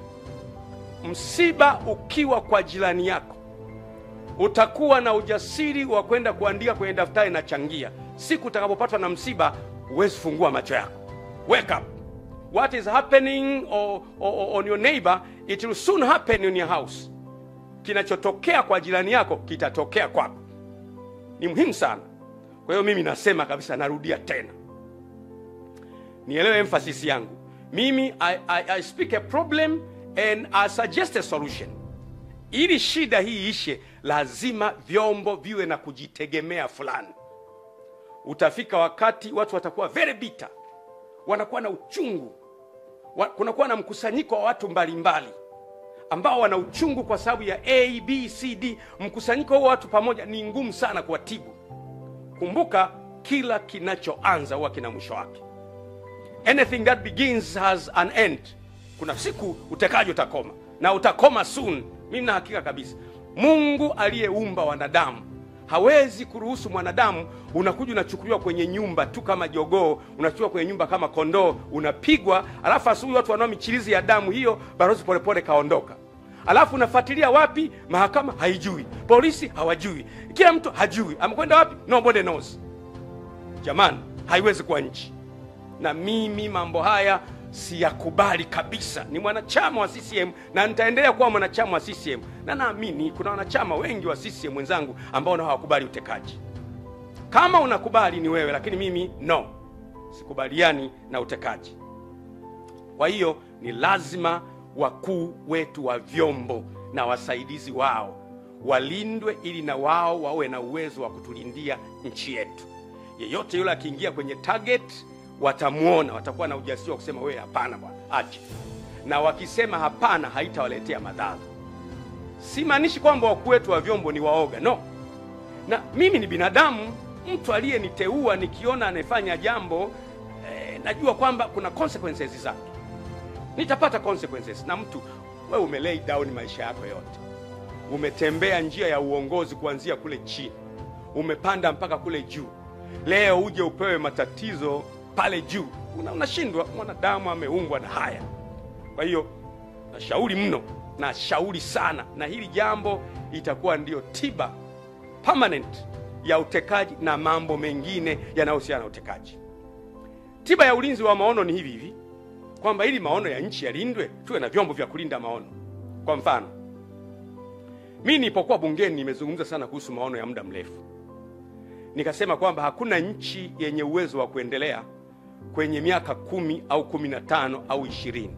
Msiba ukiwa kwa jirani yako, utakuwa na ujasiri wa kwenda kuandika kwenye daftari na changia. Siku utakapopatwa na msiba, huwezi fungua macho yako. Wake up. What is happening on your neighbor, it will soon happen in your house. Kinachotokea kwa jirani yako kitatokea kwako. Ni muhimu sana. Kwa hiyo mimi nasema kabisa, narudia tena, nielewe emphasis yangu. Mimi I speak a problem and I suggest a solution. Ili shida hii ishe, lazima vyombo viwe na kujitegemea fulani. Utafika wakati watu watakuwa very bitter, wanakuwa na uchungu. Kunakuwa na mkusanyiko wa watu mbalimbali ambao wana uchungu kwa sababu ya A, B, C, D. Mkusanyiko wa watu pamoja ni ngumu sana kuwatibu. Kumbuka, kila kinachoanza huwa kina mwisho wake. Anything that begins has an end. Kuna siku utekaji utakoma, na utakoma soon. Mimi na hakika kabisa. Mungu aliyeumba wanadamu hawezi kuruhusu mwanadamu unakuja unachukuliwa kwenye nyumba tu kama jogoo, unachukuliwa kwenye nyumba kama kondoo, unapigwa, alafu asubuhi watu wanao michirizi ya damu hiyo, Balozi Polepole kaondoka. Alafu unafuatilia wapi? Mahakama haijui, polisi hawajui, kila mtu hajui amekwenda wapi, nobody knows. Jamani, haiwezi kuwa nchi. Na mimi mambo haya siyakubali kabisa. Ni mwanachama wa CCM na nitaendelea kuwa mwanachama wa CCM, na naamini kuna wanachama wengi wa CCM wenzangu ambao nao hawakubali utekaji. Kama unakubali ni wewe, lakini mimi no, sikubaliani na utekaji. Kwa hiyo ni lazima wakuu wetu wa vyombo na wasaidizi wao walindwe, ili na wao wawe na uwezo wa kutulindia nchi yetu. Yeyote yule akiingia kwenye target, watamuona, watakuwa na ujasiri wa kusema wewe hapana bwana, acha. Na wakisema hapana, haitawaletea madhara. Simaanishi kwamba wakuu wetu wa vyombo ni waoga, no. Na mimi ni binadamu, mtu aliyeniteua nikiona anafanya jambo najua kwamba kuna consequences zake. Nitapata consequences. Na mtu, wewe umelay down maisha yako yote, umetembea njia ya uongozi kuanzia kule chini, umepanda mpaka kule juu. Leo uje upewe matatizo pale juu, unashindwa. Mwanadamu ameumbwa na haya. Kwa hiyo nashauri mno, nashauri sana, na hili jambo itakuwa ndio tiba permanent ya utekaji na mambo mengine yanayohusiana na utekaji. Tiba ya ulinzi wa maono ni hivi kwamba ili maono ya nchi yalindwe, tuwe na vyombo vya kulinda maono. Kwa mfano, mimi nilipokuwa bungeni nimezungumza sana kuhusu maono ya muda mrefu. Nikasema kwamba hakuna nchi yenye uwezo wa kuendelea kwenye miaka 10 au 15 au 20.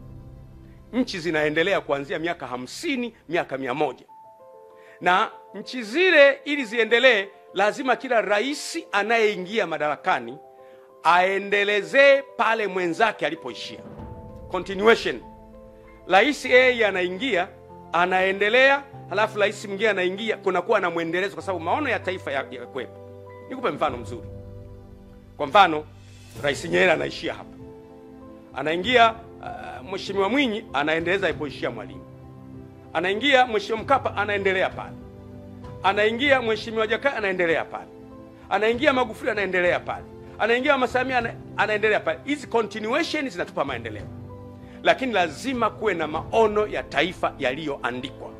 Nchi zinaendelea kuanzia miaka 50, miaka 100. Na nchi zile ili ziendelee, lazima kila rais anayeingia madarakani aendelezee pale mwenzake alipoishia. Continuation. Rais A anaingia, anaendelea, halafu rais mwingine anaingia, kunakuwa na muendelezo, kwa sababu maono ya taifa yakwepo. Nikupe mfano mzuri. Kwa mfano, Rais Nyerere anaishia hapa. Anaingia Mheshimiwa Mwinyi, anaendeleza alipoishia Mwalimu. Anaingia Mheshimiwa Mkapa, anaendelea pale. Anaingia Mheshimiwa Jakaya, anaendelea pale. Anaingia Magufuli, anaendelea pale. Anaingia Masamia, anaendelea pale. Hizi continuation zinatupa maendeleo. Lakini lazima kuwe na maono ya taifa yaliyoandikwa.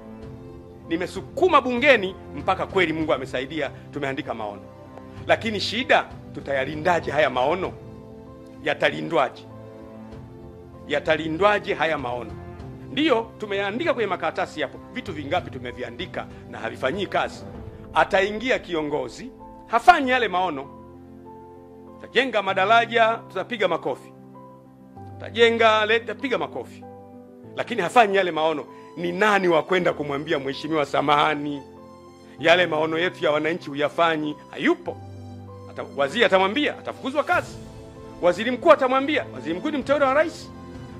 Nimesukuma bungeni mpaka kweli Mungu amesaidia tumeandika maono. Lakini shida, tutayalindaje haya maono? Yatalindwaje? Yatalindwaje haya maono? Ndiyo, tumeandika kwenye makaratasi hapo. Vitu vingapi tumeviandika na havifanyii kazi? Ataingia kiongozi, hafanyi yale maono. Tajenga madaraja, tutapiga makofi. Tajenga tutapiga makofi. Lakini hafanyi yale maono. Ni nani wa kwenda kumwambia mheshimiwa samahani, yale maono yetu ya wananchi huyafanyi? Hayupo. Waziri atamwambia, atafukuzwa kazi. Waziri mkuu atamwambia, waziri mkuu ni mteule wa rais.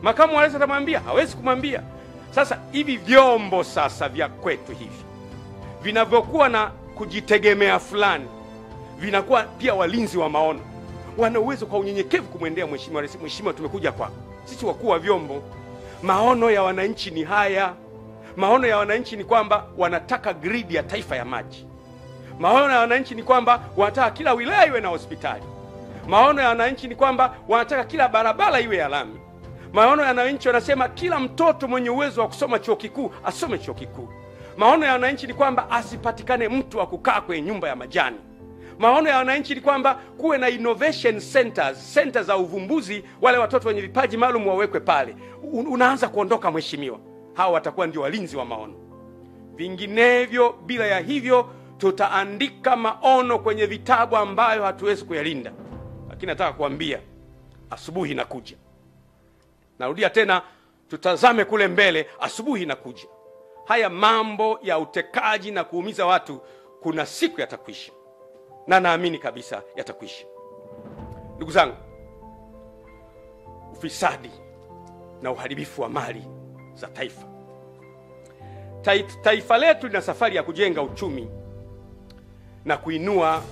Makamu wa rais atamwambia, hawezi kumwambia. Sasa hivi vyombo sasa vya kwetu hivi vinavyokuwa na kujitegemea fulani, vinakuwa pia walinzi wa maono. Wana uwezo kwa unyenyekevu kumwendea mheshimiwa rais, mheshimiwa tumekuja kwako. Sisi wakuu wa vyombo, maono ya wananchi ni haya. Maono ya wananchi ni kwamba wanataka gridi ya taifa ya maji. Maono ya wananchi ni kwamba wanataka kila wilaya iwe na hospitali. Maono ya wananchi ni kwamba wanataka kila barabara iwe ya lami. Maono ya wananchi wanasema kila mtoto mwenye uwezo wa kusoma chuo kikuu asome chuo kikuu. Maono ya wananchi ni kwamba asipatikane mtu wa kukaa kwenye nyumba ya majani. Maono ya wananchi ni kwamba kuwe na innovation centers, centers za uvumbuzi, wale watoto wenye vipaji maalum wawekwe pale. Unaanza kuondoka mheshimiwa. Hao watakuwa ndio walinzi wa maono. Vinginevyo, bila ya hivyo, tutaandika maono kwenye vitabu ambayo hatuwezi kuyalinda. Lakini nataka kuambia, asubuhi inakuja. Narudia tena, tutazame kule mbele, asubuhi inakuja. Haya mambo ya utekaji na kuumiza watu, kuna siku yatakwisha. Na naamini kabisa yatakwisha. Ndugu zangu, ufisadi na uharibifu wa mali za taifa. Taifa letu lina safari ya kujenga uchumi na kuinua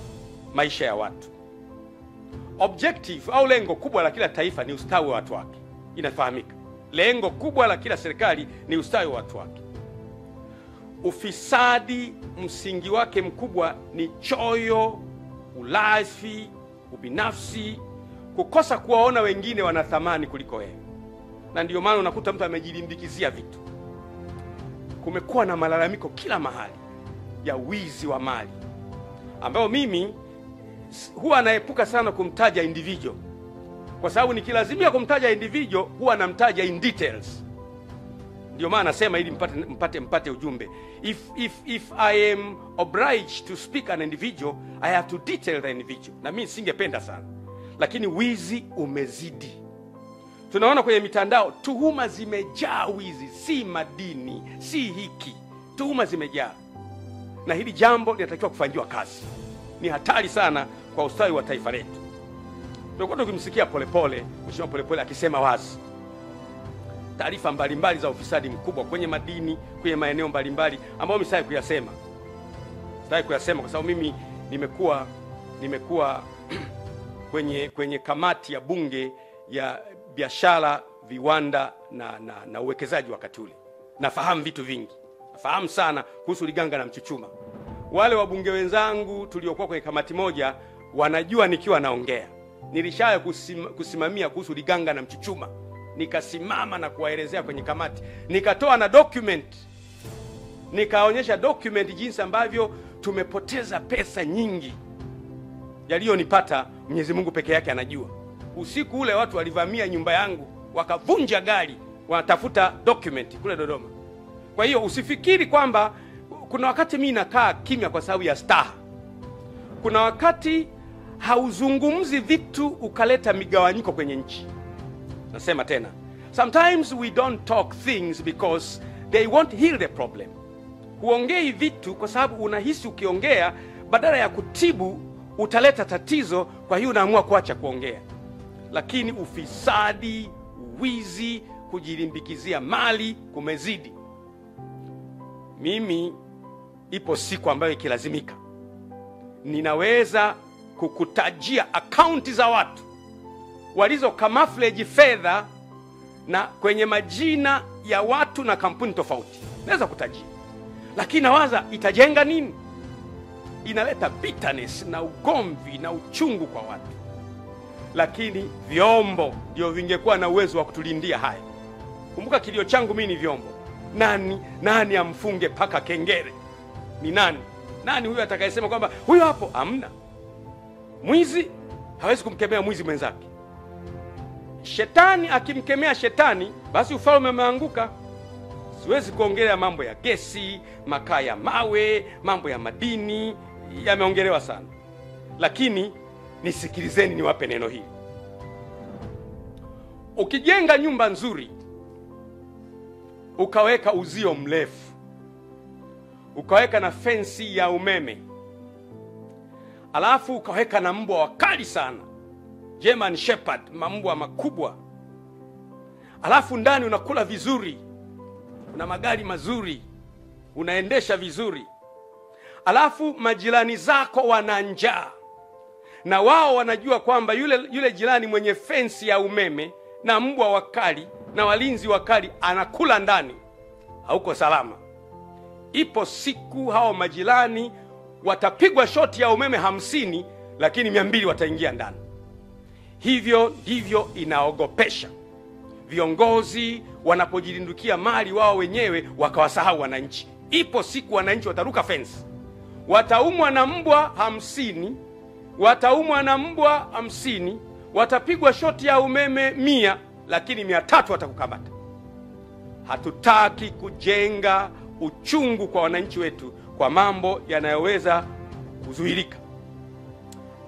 maisha ya watu. Objective au lengo kubwa la kila taifa ni ustawi wa watu wake. Inafahamika. Lengo kubwa la kila serikali ni ustawi wa watu wake. Ufisadi msingi wake mkubwa ni choyo, ulafi, ubinafsi, kukosa kuwaona wengine wana thamani kuliko wewe. Na ndio maana unakuta mtu amejilimbikizia vitu. Kumekuwa na malalamiko kila mahali ya wizi wa mali, ambao mimi huwa naepuka sana kumtaja individual. kwa sababu nikilazimia kumtaja individual huwa namtaja in details. Ndio maana nasema ili mpate ujumbe. If I am obliged to speak an individual, I have to detail the individual. Na mimi singependa sana. Lakini wizi umezidi. Tunaona kwenye mitandao tuhuma zimejaa wizi, si madini, si hiki. Tuhuma zimejaa. Na hili jambo linatakiwa kufanyiwa kazi. Ni hatari sana kwa ustawi wa taifa letu. Tulikuwa tukimsikia Mheshimiwa Polepole akisema wazi taarifa mbalimbali za ufisadi mkubwa kwenye madini, kwenye maeneo mbalimbali ambayo mimi sitaki kuyasema. Sitaki kuyasema kwa sababu mimi nimekuwa kwenye kamati ya bunge ya biashara, viwanda na uwekezaji wakati ule. Nafahamu vitu vingi. Nafahamu sana kuhusu Liganga na Mchuchuma. Wale wabunge wenzangu tuliokuwa kwenye kamati moja wanajua nikiwa naongea. Nilishaya kusimamia kuhusu Liganga na Mchuchuma. Nikasimama na kuwaelezea kwenye kamati. Nikatoa na document. Nikaonyesha document jinsi ambavyo tumepoteza pesa nyingi. Yaliyonipata Mwenyezi Mungu peke yake anajua. Usiku ule watu walivamia nyumba yangu, wakavunja gari, wanatafuta document kule Dodoma. Kwa hiyo usifikiri kwamba kuna wakati mimi nakaa kimya kwa sababu ya staha. Kuna wakati hauzungumzi vitu ukaleta migawanyiko kwenye nchi. Nasema tena, sometimes we don't talk things because they won't heal the problem. Huongei vitu kwa sababu unahisi ukiongea badala ya kutibu utaleta tatizo, kwa hiyo unaamua kuacha kuongea. Lakini ufisadi, wizi, kujilimbikizia mali kumezidi. Mimi ipo siku ambayo ikilazimika ninaweza kukutajia akaunti za watu walizo camouflage fedha na kwenye majina ya watu na kampuni tofauti. Naweza kutajia. Lakini nawaza itajenga nini? Inaleta bitterness na ugomvi na uchungu kwa watu. Lakini vyombo ndio vingekuwa na uwezo wa kutulindia haya. Kumbuka kilio changu mimi ni vyombo. Nani amfunge paka kengere? Ni nani? Nani huyo atakayesema kwamba huyo hapo? Hamna. Mwizi hawezi kumkemea mwizi mwenzake. Shetani akimkemea shetani, basi ufalme umeanguka. Siwezi kuongelea mambo ya gesi, makaa ya mawe, mambo ya madini, yameongelewa sana. Lakini nisikilizeni niwape neno hili. Ukijenga nyumba nzuri, ukaweka uzio mrefu, ukaweka na fensi ya umeme, alafu ukaweka na mbwa wakali sana, German Shepherd, mbwa makubwa, alafu ndani unakula vizuri, una magari mazuri, unaendesha vizuri, alafu majirani zako wana njaa na wao wanajua kwamba yule jirani mwenye fensi ya umeme na mbwa wakali na walinzi wakali anakula ndani, hauko salama. Ipo siku hao majirani watapigwa shoti ya umeme 50, lakini 200 wataingia ndani. Hivyo ndivyo inaogopesha viongozi wanapojilindukia mali wao wenyewe wakawasahau wananchi. Ipo siku wananchi wataruka fence, wataumwa na mbwa 50, wataumwa na mbwa 50, watapigwa shoti ya umeme 100, lakini 300 watakukamata. Hatutaki kujenga uchungu kwa wananchi wetu kwa mambo yanayoweza kuzuilika.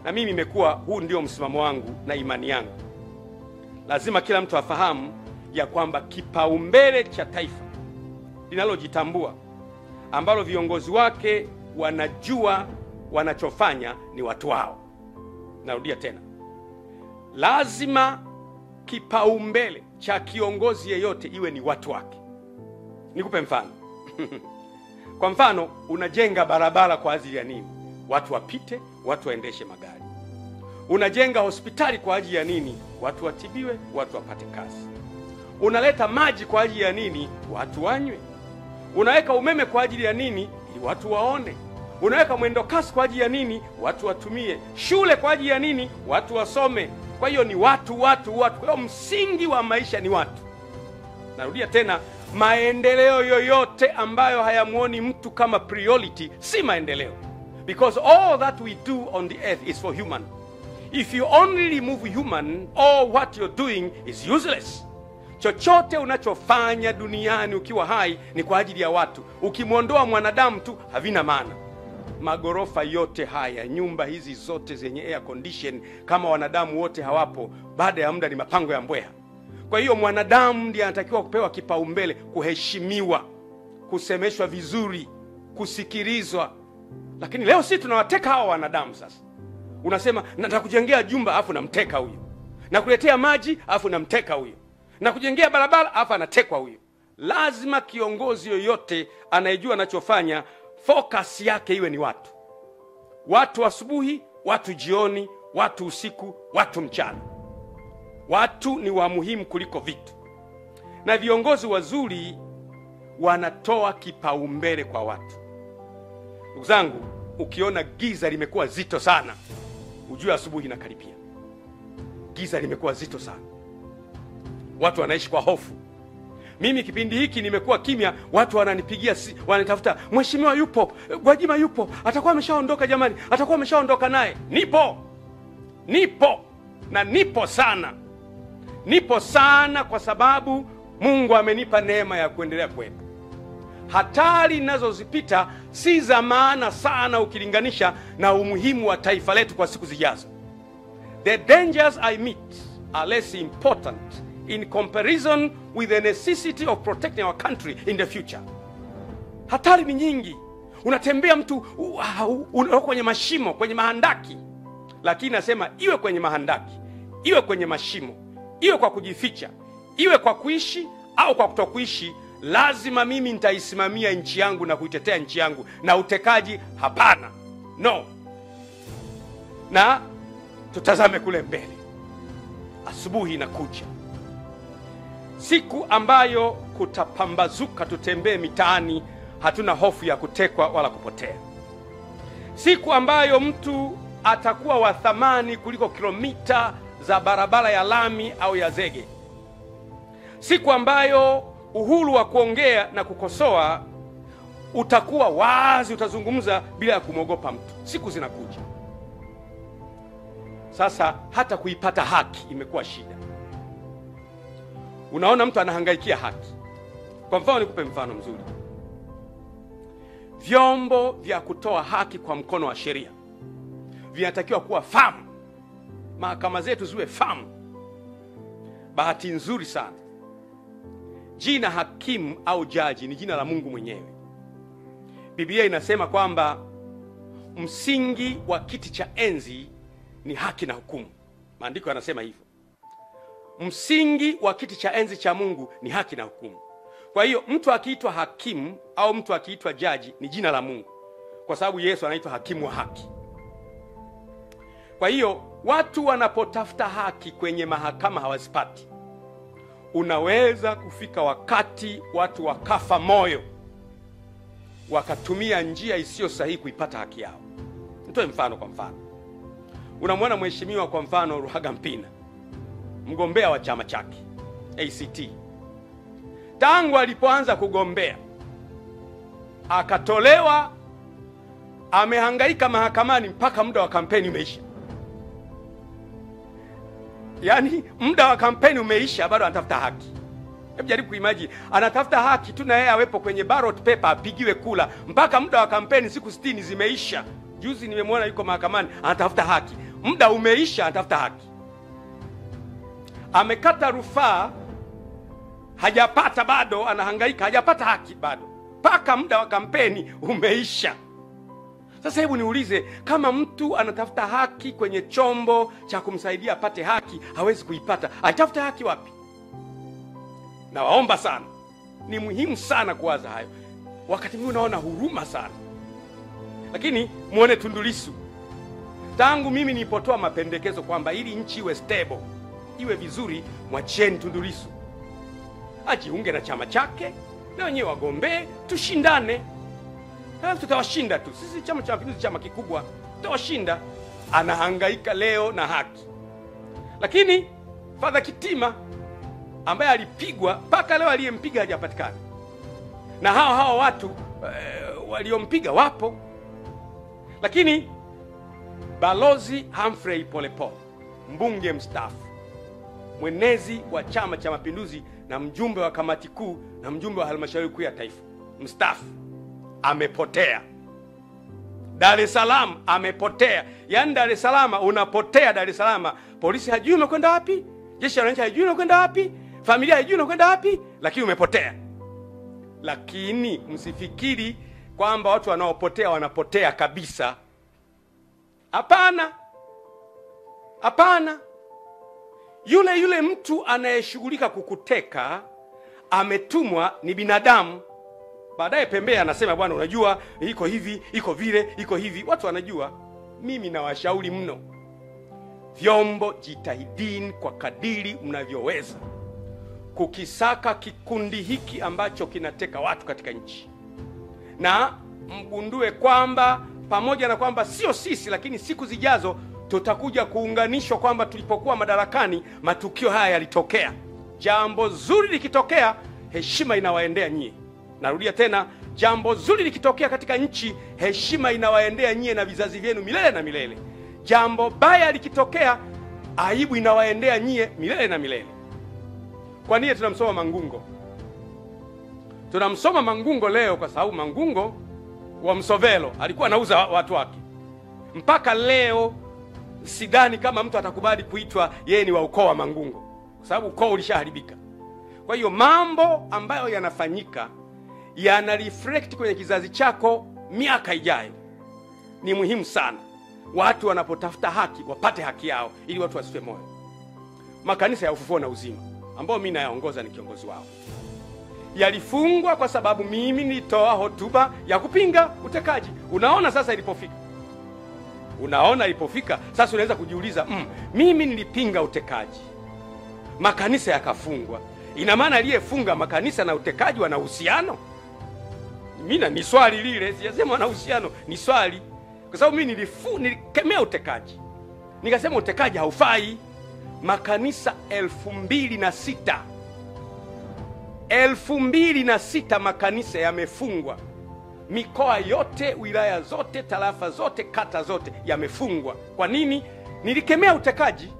Na mimi nimekuwa, huu ndio msimamo wangu na imani yangu. Lazima kila mtu afahamu ya kwamba kipaumbele cha taifa linalojitambua, ambalo viongozi wake wanajua wanachofanya, ni watu wao. Narudia tena. Lazima kipaumbele cha kiongozi yeyote iwe ni watu wake. Nikupe mfano. Kwa mfano, unajenga barabara kwa ajili ya nini? Watu wapite, watu waendeshe magari. Unajenga hospitali kwa ajili ya nini? Watu watibiwe, watu wapate kazi. Unaleta maji kwa ajili ya nini? Watu wanywe. Unaweka umeme kwa ajili ya nini? Ili watu waone. Unaweka mwendo kasi kwa ajili ya nini? Watu watumie. Shule kwa ajili ya nini? Watu wasome. Kwa hiyo ni watu. Kwa hiyo msingi wa maisha ni watu. Narudia tena, maendeleo yoyote ambayo hayamuoni mtu kama priority si maendeleo. Because all that we do on the earth is for human. If you only remove human, all what you're doing is useless. Chochote unachofanya duniani ukiwa hai ni kwa ajili ya watu. Ukimwondoa mwanadamu tu havina maana. Magorofa yote haya, nyumba hizi zote zenye air condition, kama wanadamu wote hawapo, baada ya muda ni mapango ya mbweha. Kwa hiyo mwanadamu ndiye anatakiwa kupewa kipaumbele, kuheshimiwa, kusemeshwa vizuri, kusikilizwa. Lakini leo sisi tunawateka hawa wanadamu sasa. Unasema nataka kujengea jumba afu namteka huyo. Na kuletea maji afu namteka huyo. Na kujengea barabara afu anatekwa huyo. Lazima kiongozi yoyote anayejua anachofanya, focus yake iwe ni watu. Watu asubuhi, watu jioni, watu usiku, watu mchana. Watu ni wa muhimu kuliko vitu. Na viongozi wazuri wanatoa kipaumbele kwa watu. Ndugu zangu, ukiona giza limekuwa zito sana, ujue asubuhi inakaribia. Giza limekuwa zito sana. Watu wanaishi kwa hofu. Mimi kipindi hiki nimekuwa kimya, watu wananipigia, wanatafuta, mheshimiwa yupo, Gwajima yupo, atakuwa ameshaondoka jamani, atakuwa ameshaondoka naye. Nipo na nipo sana. Nipo sana kwa sababu Mungu amenipa neema ya kuendelea kwenda. Hatari ninazozipita si za maana sana ukilinganisha na umuhimu wa taifa letu kwa siku zijazo. The dangers I meet are less important in comparison with the necessity of protecting our country in the future. Hatari ni nyingi. Unatembea mtu kwenye mashimo, kwenye mahandaki. Lakini nasema iwe kwenye mahandaki, iwe kwenye mashimo, iwe kwa kujificha, iwe kwa kuishi au kwa kutokuishi, lazima mimi nitaisimamia nchi yangu na kuitetea nchi yangu, na utekaji hapana. No. Na tutazame kule mbele. Asubuhi inakuja, siku ambayo kutapambazuka, tutembee mitaani hatuna hofu ya kutekwa wala kupotea. Siku ambayo mtu atakuwa wa thamani kuliko kilomita za barabara ya lami au ya zege. Siku ambayo uhuru wa kuongea na kukosoa utakuwa wazi, utazungumza bila ya kumwogopa mtu. Siku zinakuja. Sasa hata kuipata haki imekuwa shida. Unaona mtu anahangaikia haki. Kwa mfano, nikupe mfano mzuri. Vyombo vya kutoa haki kwa mkono wa sheria vinatakiwa kuwa famu. Mahakama zetu ziwe famu. Bahati nzuri sana, jina hakimu au jaji ni jina la Mungu mwenyewe. Biblia inasema kwamba msingi wa kiti cha enzi ni haki na hukumu. Maandiko yanasema hivyo. Msingi wa kiti cha enzi cha Mungu ni haki na hukumu. Kwa hiyo mtu akiitwa hakimu au mtu akiitwa jaji ni jina la Mungu, kwa sababu Yesu anaitwa hakimu wa haki. Kwa hiyo watu wanapotafuta haki kwenye mahakama hawazipati. Unaweza kufika wakati watu wakafa moyo, wakatumia njia isiyo sahihi kuipata haki yao. Nitoe mfano. Kwa mfano, unamwona mheshimiwa kwa mfano Ruhaga Mpina, mgombea wa chama chake ACT. Tangu alipoanza kugombea akatolewa, amehangaika mahakamani mpaka muda wa kampeni umeisha. Yaani muda wa kampeni umeisha, bado anatafuta haki. Hebu jaribu kuimagine, anatafuta haki tu na yeye awepo kwenye ballot paper apigiwe kula, mpaka muda wa kampeni siku 60 zimeisha. Juzi nimemwona yuko mahakamani anatafuta haki. Muda umeisha, anatafuta haki. Amekata rufaa, hajapata bado, anahangaika, hajapata haki bado, mpaka muda wa kampeni umeisha. Sasa hebu niulize, kama mtu anatafuta haki kwenye chombo cha kumsaidia apate haki, hawezi kuipata, atafuta haki wapi? Na waomba sana, ni muhimu sana kuwaza hayo. Wakati mimi unaona huruma sana. Lakini muone Tundu Lissu. Tangu mimi nilipotoa mapendekezo kwamba ili nchi iwe stable, iwe vizuri, mwacheni Tundu Lissu ajiunge na chama chake, na wenyewe wagombee, tushindane. Tutawashinda tu. Sisi Chama cha Mapinduzi chama kikubwa, tutawashinda. Anahangaika leo na haki. Lakini Father Kitima ambaye alipigwa, mpaka leo aliyempiga hajapatikana. Na hao watu waliompiga wapo. Lakini Balozi Humphrey Polepole, mbunge mstaafu, mwenezi wa Chama cha Mapinduzi na mjumbe wa kamati kuu na mjumbe wa halmashauri kuu ya taifa mstaafu, amepotea. Dar es Salaam amepotea. Yaani Dar es Salaam unapotea. Dar es Salaam polisi hajui umekwenda wapi, jeshi la wananchi hajui umekwenda wapi, familia hajui umekwenda wapi, lakini umepotea. Lakini msifikiri kwamba watu wanaopotea wanapotea kabisa. Hapana. Hapana. Yule mtu anayeshughulika kukuteka ametumwa, ni binadamu. Baadaye pembea anasema bwana unajua iko hivi, iko vile, iko hivi. Watu wanajua. Mimi nawashauri mno, vyombo jitahidini kwa kadiri mnavyoweza kukisaka kikundi hiki ambacho kinateka watu katika nchi. Na mgundue kwamba pamoja na kwamba sio sisi, lakini siku zijazo tutakuja kuunganishwa kwamba tulipokuwa madarakani matukio haya yalitokea. Jambo zuri likitokea, heshima inawaendea nyie. Narudia tena, jambo zuri likitokea katika nchi, heshima inawaendea nyie na vizazi vyenu milele na milele. Jambo baya likitokea, aibu inawaendea nyie milele na milele. Kwa nini tunamsoma Mangungo? Tunamsoma Mangungo leo kwa sababu Mangungo wa Msovelo alikuwa anauza watu wake. Mpaka leo sidhani kama mtu atakubali kuitwa yeye ni wa ukoo wa Mangungo, kwa sababu ukoo ulishaharibika. Kwa hiyo mambo ambayo yanafanyika yana reflect kwenye kizazi chako miaka ijayo. Ni muhimu sana watu wanapotafuta haki wapate haki yao, ili watu wasife moyo. Makanisa ya Ufufuo na Uzima ambao mimi nayaongoza, ni kiongozi wao, yalifungwa kwa sababu mimi nilitoa hotuba ya kupinga utekaji. Unaona sasa ilipofika. Sasa unaweza kujiuliza, mimi nilipinga utekaji, makanisa yakafungwa. Ina maana aliyefunga makanisa na utekaji wana uhusiano? Mimi ni swali lile, sijasema wana uhusiano, ni swali. Kwa sababu mimi nilikemea utekaji. Nikasema utekaji haufai. Makanisa 2006 makanisa yamefungwa. Mikoa yote, wilaya zote, tarafa zote, kata zote yamefungwa. Kwa nini? Nilikemea utekaji.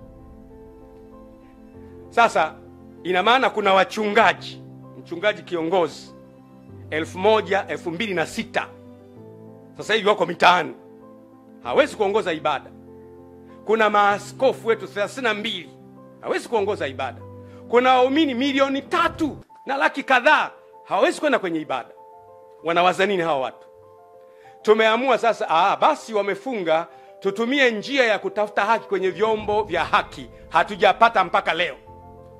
Sasa ina maana kuna mchungaji kiongozi 2006 sasa hivi wako mitaani, hawezi kuongoza ibada. Kuna maaskofu wetu 32 hawezi kuongoza ibada. Kuna waumini 3 na laki kadhaa hawezi kwenda kwenye ibada. Wanawaza nini hawa watu? Tumeamua sasa, basi wamefunga, tutumie njia ya kutafuta haki kwenye vyombo vya haki. Hatujapata mpaka leo.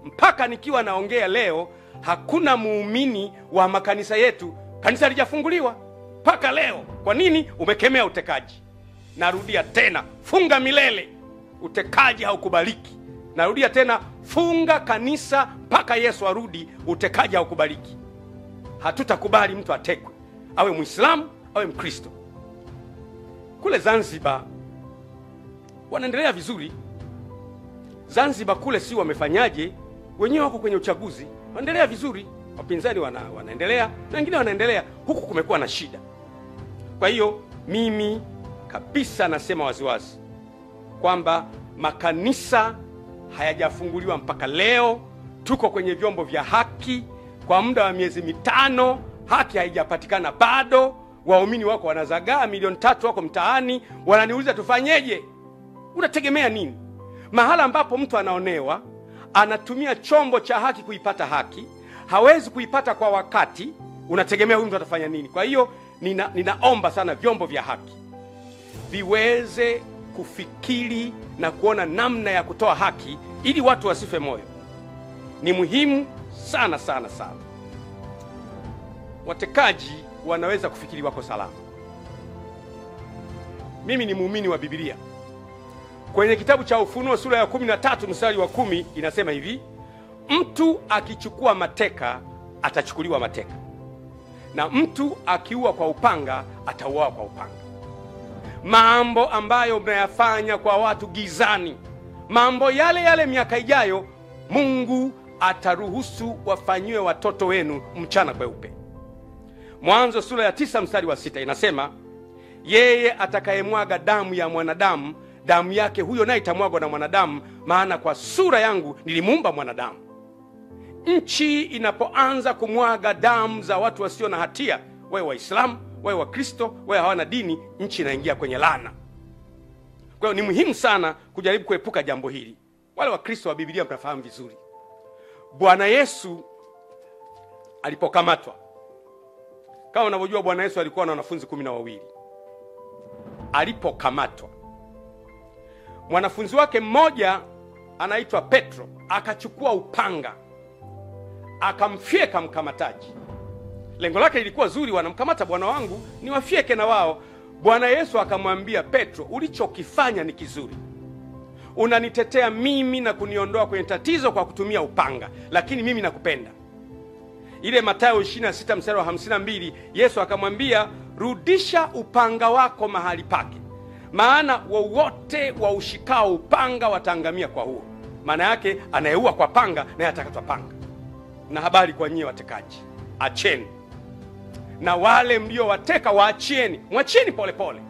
Mpaka nikiwa naongea leo, hakuna muumini wa makanisa yetu, kanisa halijafunguliwa mpaka leo. Kwa nini? Umekemea utekaji. Narudia tena, funga milele. Utekaji haukubaliki. Narudia tena, funga kanisa mpaka Yesu arudi. Utekaji haukubaliki. Hatutakubali mtu atekwe, awe Muislamu awe Mkristo. Kule Zanzibar wanaendelea vizuri. Zanzibar kule si wamefanyaje? Wenyewe wako kwenye uchaguzi, wanaendelea vizuri. Wapinzani wanaendelea na wengine wanaendelea. Huku kumekuwa na shida. Kwa hiyo mimi kabisa nasema waziwazi kwamba makanisa hayajafunguliwa mpaka leo. Tuko kwenye vyombo vya haki kwa muda wa miezi 5, haki haijapatikana bado. Waumini wako wanazagaa 3 wako mtaani, wananiuliza tufanyeje? Unategemea nini? Mahala ambapo mtu anaonewa, anatumia chombo cha haki kuipata haki, hawezi kuipata kwa wakati, unategemea huyu mtu atafanya nini? Kwa hiyo ninaomba sana vyombo vya haki viweze kufikiri na kuona namna ya kutoa haki ili watu wasife moyo. Ni muhimu sana sana sana. Watekaji wanaweza kufikiri wako salama. Mimi ni muumini wa Biblia. Kwenye kitabu cha Ufunuo sura ya 13 mstari wa 10 inasema hivi: mtu akichukua mateka atachukuliwa mateka, na mtu akiua kwa upanga atauawa kwa upanga. Mambo ambayo mnayafanya kwa watu gizani, mambo yale miaka ijayo Mungu ataruhusu wafanyiwe watoto wenu mchana kweupe. Mwanzo sura ya 9 mstari wa 6 inasema, yeye atakayemwaga damu ya mwanadamu damu yake huyo naye itamwagwa na mwanadamu, maana kwa sura yangu nilimuumba mwanadamu. Nchi inapoanza kumwaga damu za watu wasio na hatia, wawe Waislamu, wawe Wakristo, wawe hawana dini, nchi inaingia kwenye laana. Kwa hiyo ni muhimu sana kujaribu kuepuka jambo hili. Wale Wakristo wa Biblia mtafahamu vizuri. Bwana Yesu alipokamatwa, kama unavyojua Bwana Yesu alikuwa na wanafunzi 12. Alipokamatwa, mwanafunzi wake mmoja anaitwa Petro akachukua upanga akamfyeka mkamataji. Lengo lake lilikuwa zuri, wanamkamata bwana wangu ni wafyeke na wao. Bwana Yesu akamwambia Petro, ulichokifanya ni kizuri. Unanitetea mimi na kuniondoa kwenye tatizo kwa kutumia upanga, lakini mimi nakupenda. Ile Mathayo 26 mstari wa 52, Yesu akamwambia, rudisha upanga wako mahali pake, maana wowote wa ushikao upanga wataangamia kwa huo. Maana yake anayeua kwa panga naye atakatwa panga. Na habari kwa nyie watekaji, acheni. Na wale mliowateka waachieni, mwachieni polepole.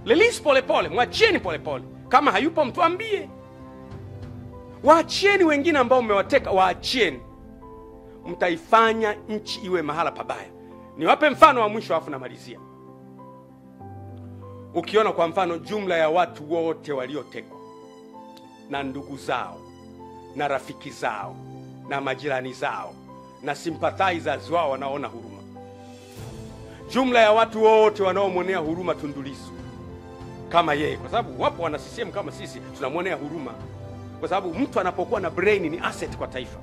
Release polepole, mwachieni polepole. Kama hayupo mtuambie. Waachieni wengine ambao mmewateka, waachieni. Mtaifanya nchi iwe mahala pabaya. Niwape mfano wa mwisho afu namalizia. Ukiona kwa mfano jumla ya watu wote waliotekwa na ndugu zao na rafiki zao na majirani zao na sympathizers wao wanaona huruma. Jumla ya watu wote wanaomwonea huruma Tundu Lissu kama yeye, kwa sababu wapo wana CCM kama sisi tunamwonea huruma, kwa sababu mtu anapokuwa na brain ni asset kwa taifa.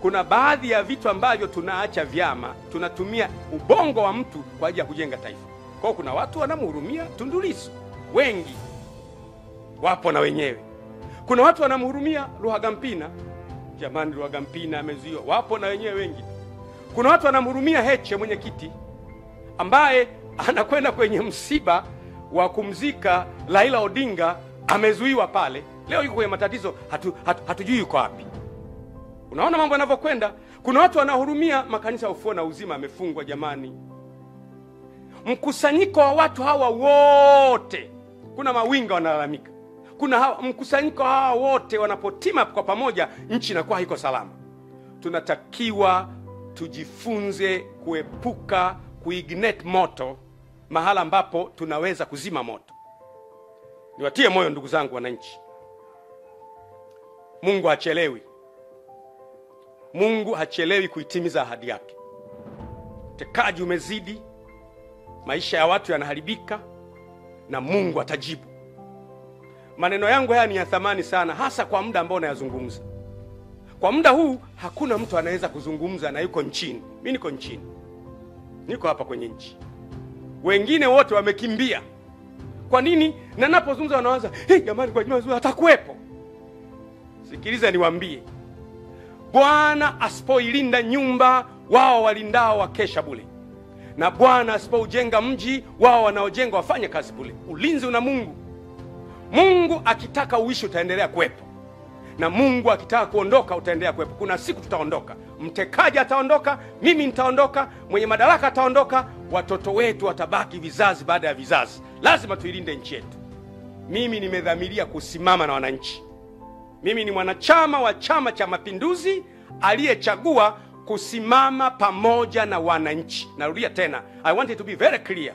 Kuna baadhi ya vitu ambavyo tunaacha vyama, tunatumia ubongo wa mtu kwa ajili ya kujenga taifa. Kwa kuna watu wanamhurumia Tundu Lissu, wengi wapo na wenyewe. Kuna watu wanamhurumia Ruhagampina, jamani Ruhagampina amezuiwa, wapo na wenyewe wengi. Kuna watu wanamhurumia Heche mwenyekiti ambaye anakwenda kwenye msiba wa kumzika Raila Odinga, amezuiwa pale, leo yuko kwenye matatizo, hatujui yuko wapi. Unaona mambo yanavyokwenda. Kuna watu wanahurumia makanisa ya Ufufuo na Uzima amefungwa jamani. Mkusanyiko wa watu hawa wote, kuna mawinga wanalalamika. Kuna mkusanyiko hawa wote wanapotima kwa pamoja, nchi inakuwa haiko salama. Tunatakiwa tujifunze kuepuka kuignite moto mahala ambapo tunaweza kuzima moto. Niwatie moyo ndugu zangu wananchi. Mungu hachelewi. Mungu hachelewi kuitimiza ahadi yake. Utekaji umezidi, maisha ya watu yanaharibika, na Mungu atajibu. Maneno yangu haya ni ya thamani sana, hasa kwa muda ambao nayazungumza. Kwa muda huu hakuna mtu anaweza kuzungumza na yuko nchini. Mimi niko nchini, niko hapa kwenye nchi. Wengine wote wamekimbia. Kwa nini? Na napozungumza wanaanza, jamani kwa Juma Zuri atakuwepo. Sikiliza niwaambie, Bwana asipoilinda nyumba, wao walindao wakesha bure. Na Bwana asipoujenga mji, wao wanaojenga wafanye kazi bure. Ulinzi una Mungu. Mungu akitaka uishi utaendelea kuwepo, na Mungu akitaka kuondoka utaendelea kuwepo. Kuna siku tutaondoka. Mtekaji ataondoka, mimi nitaondoka, mwenye madaraka ataondoka, watoto wetu watabaki vizazi baada ya vizazi. Lazima tuilinde nchi yetu. Mimi nimedhamiria kusimama na wananchi. Mimi ni mwanachama wa Chama cha Mapinduzi aliyechagua kusimama pamoja na wananchi. Narudia tena, I want it to be very clear.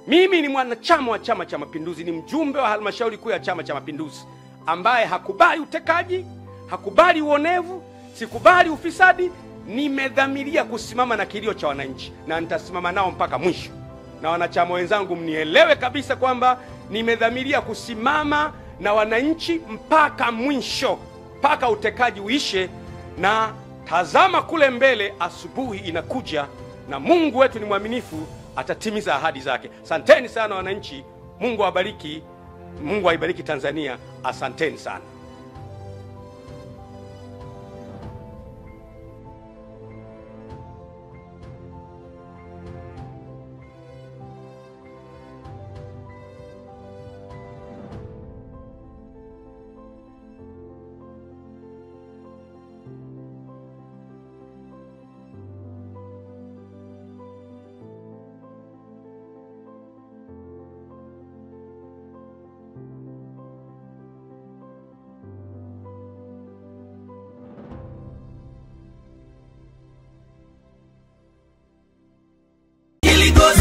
Mimi ni mwanachama wa Chama cha Mapinduzi, ni mjumbe wa halmashauri kuu ya Chama cha Mapinduzi ambaye hakubali utekaji, hakubali uonevu, sikubali ufisadi. Nimedhamiria kusimama na kilio cha wananchi, na nitasimama nao mpaka mwisho. Na wanachama wenzangu mnielewe kabisa kwamba nimedhamiria kusimama na wananchi mpaka mwisho, mpaka utekaji uishe. Na tazama kule mbele, asubuhi inakuja, na Mungu wetu ni mwaminifu, atatimiza ahadi zake. Asanteni sana wananchi. Mungu awabariki. Mungu aibariki Tanzania. Asanteni sana.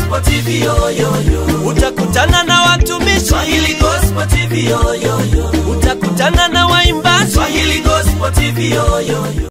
Gospel TV yo yo yo. Utakutana na watumishi. Swahili Gospel TV yo yo yo. Utakutana na waimbaji. Swahili Gospel TV yo yo yo.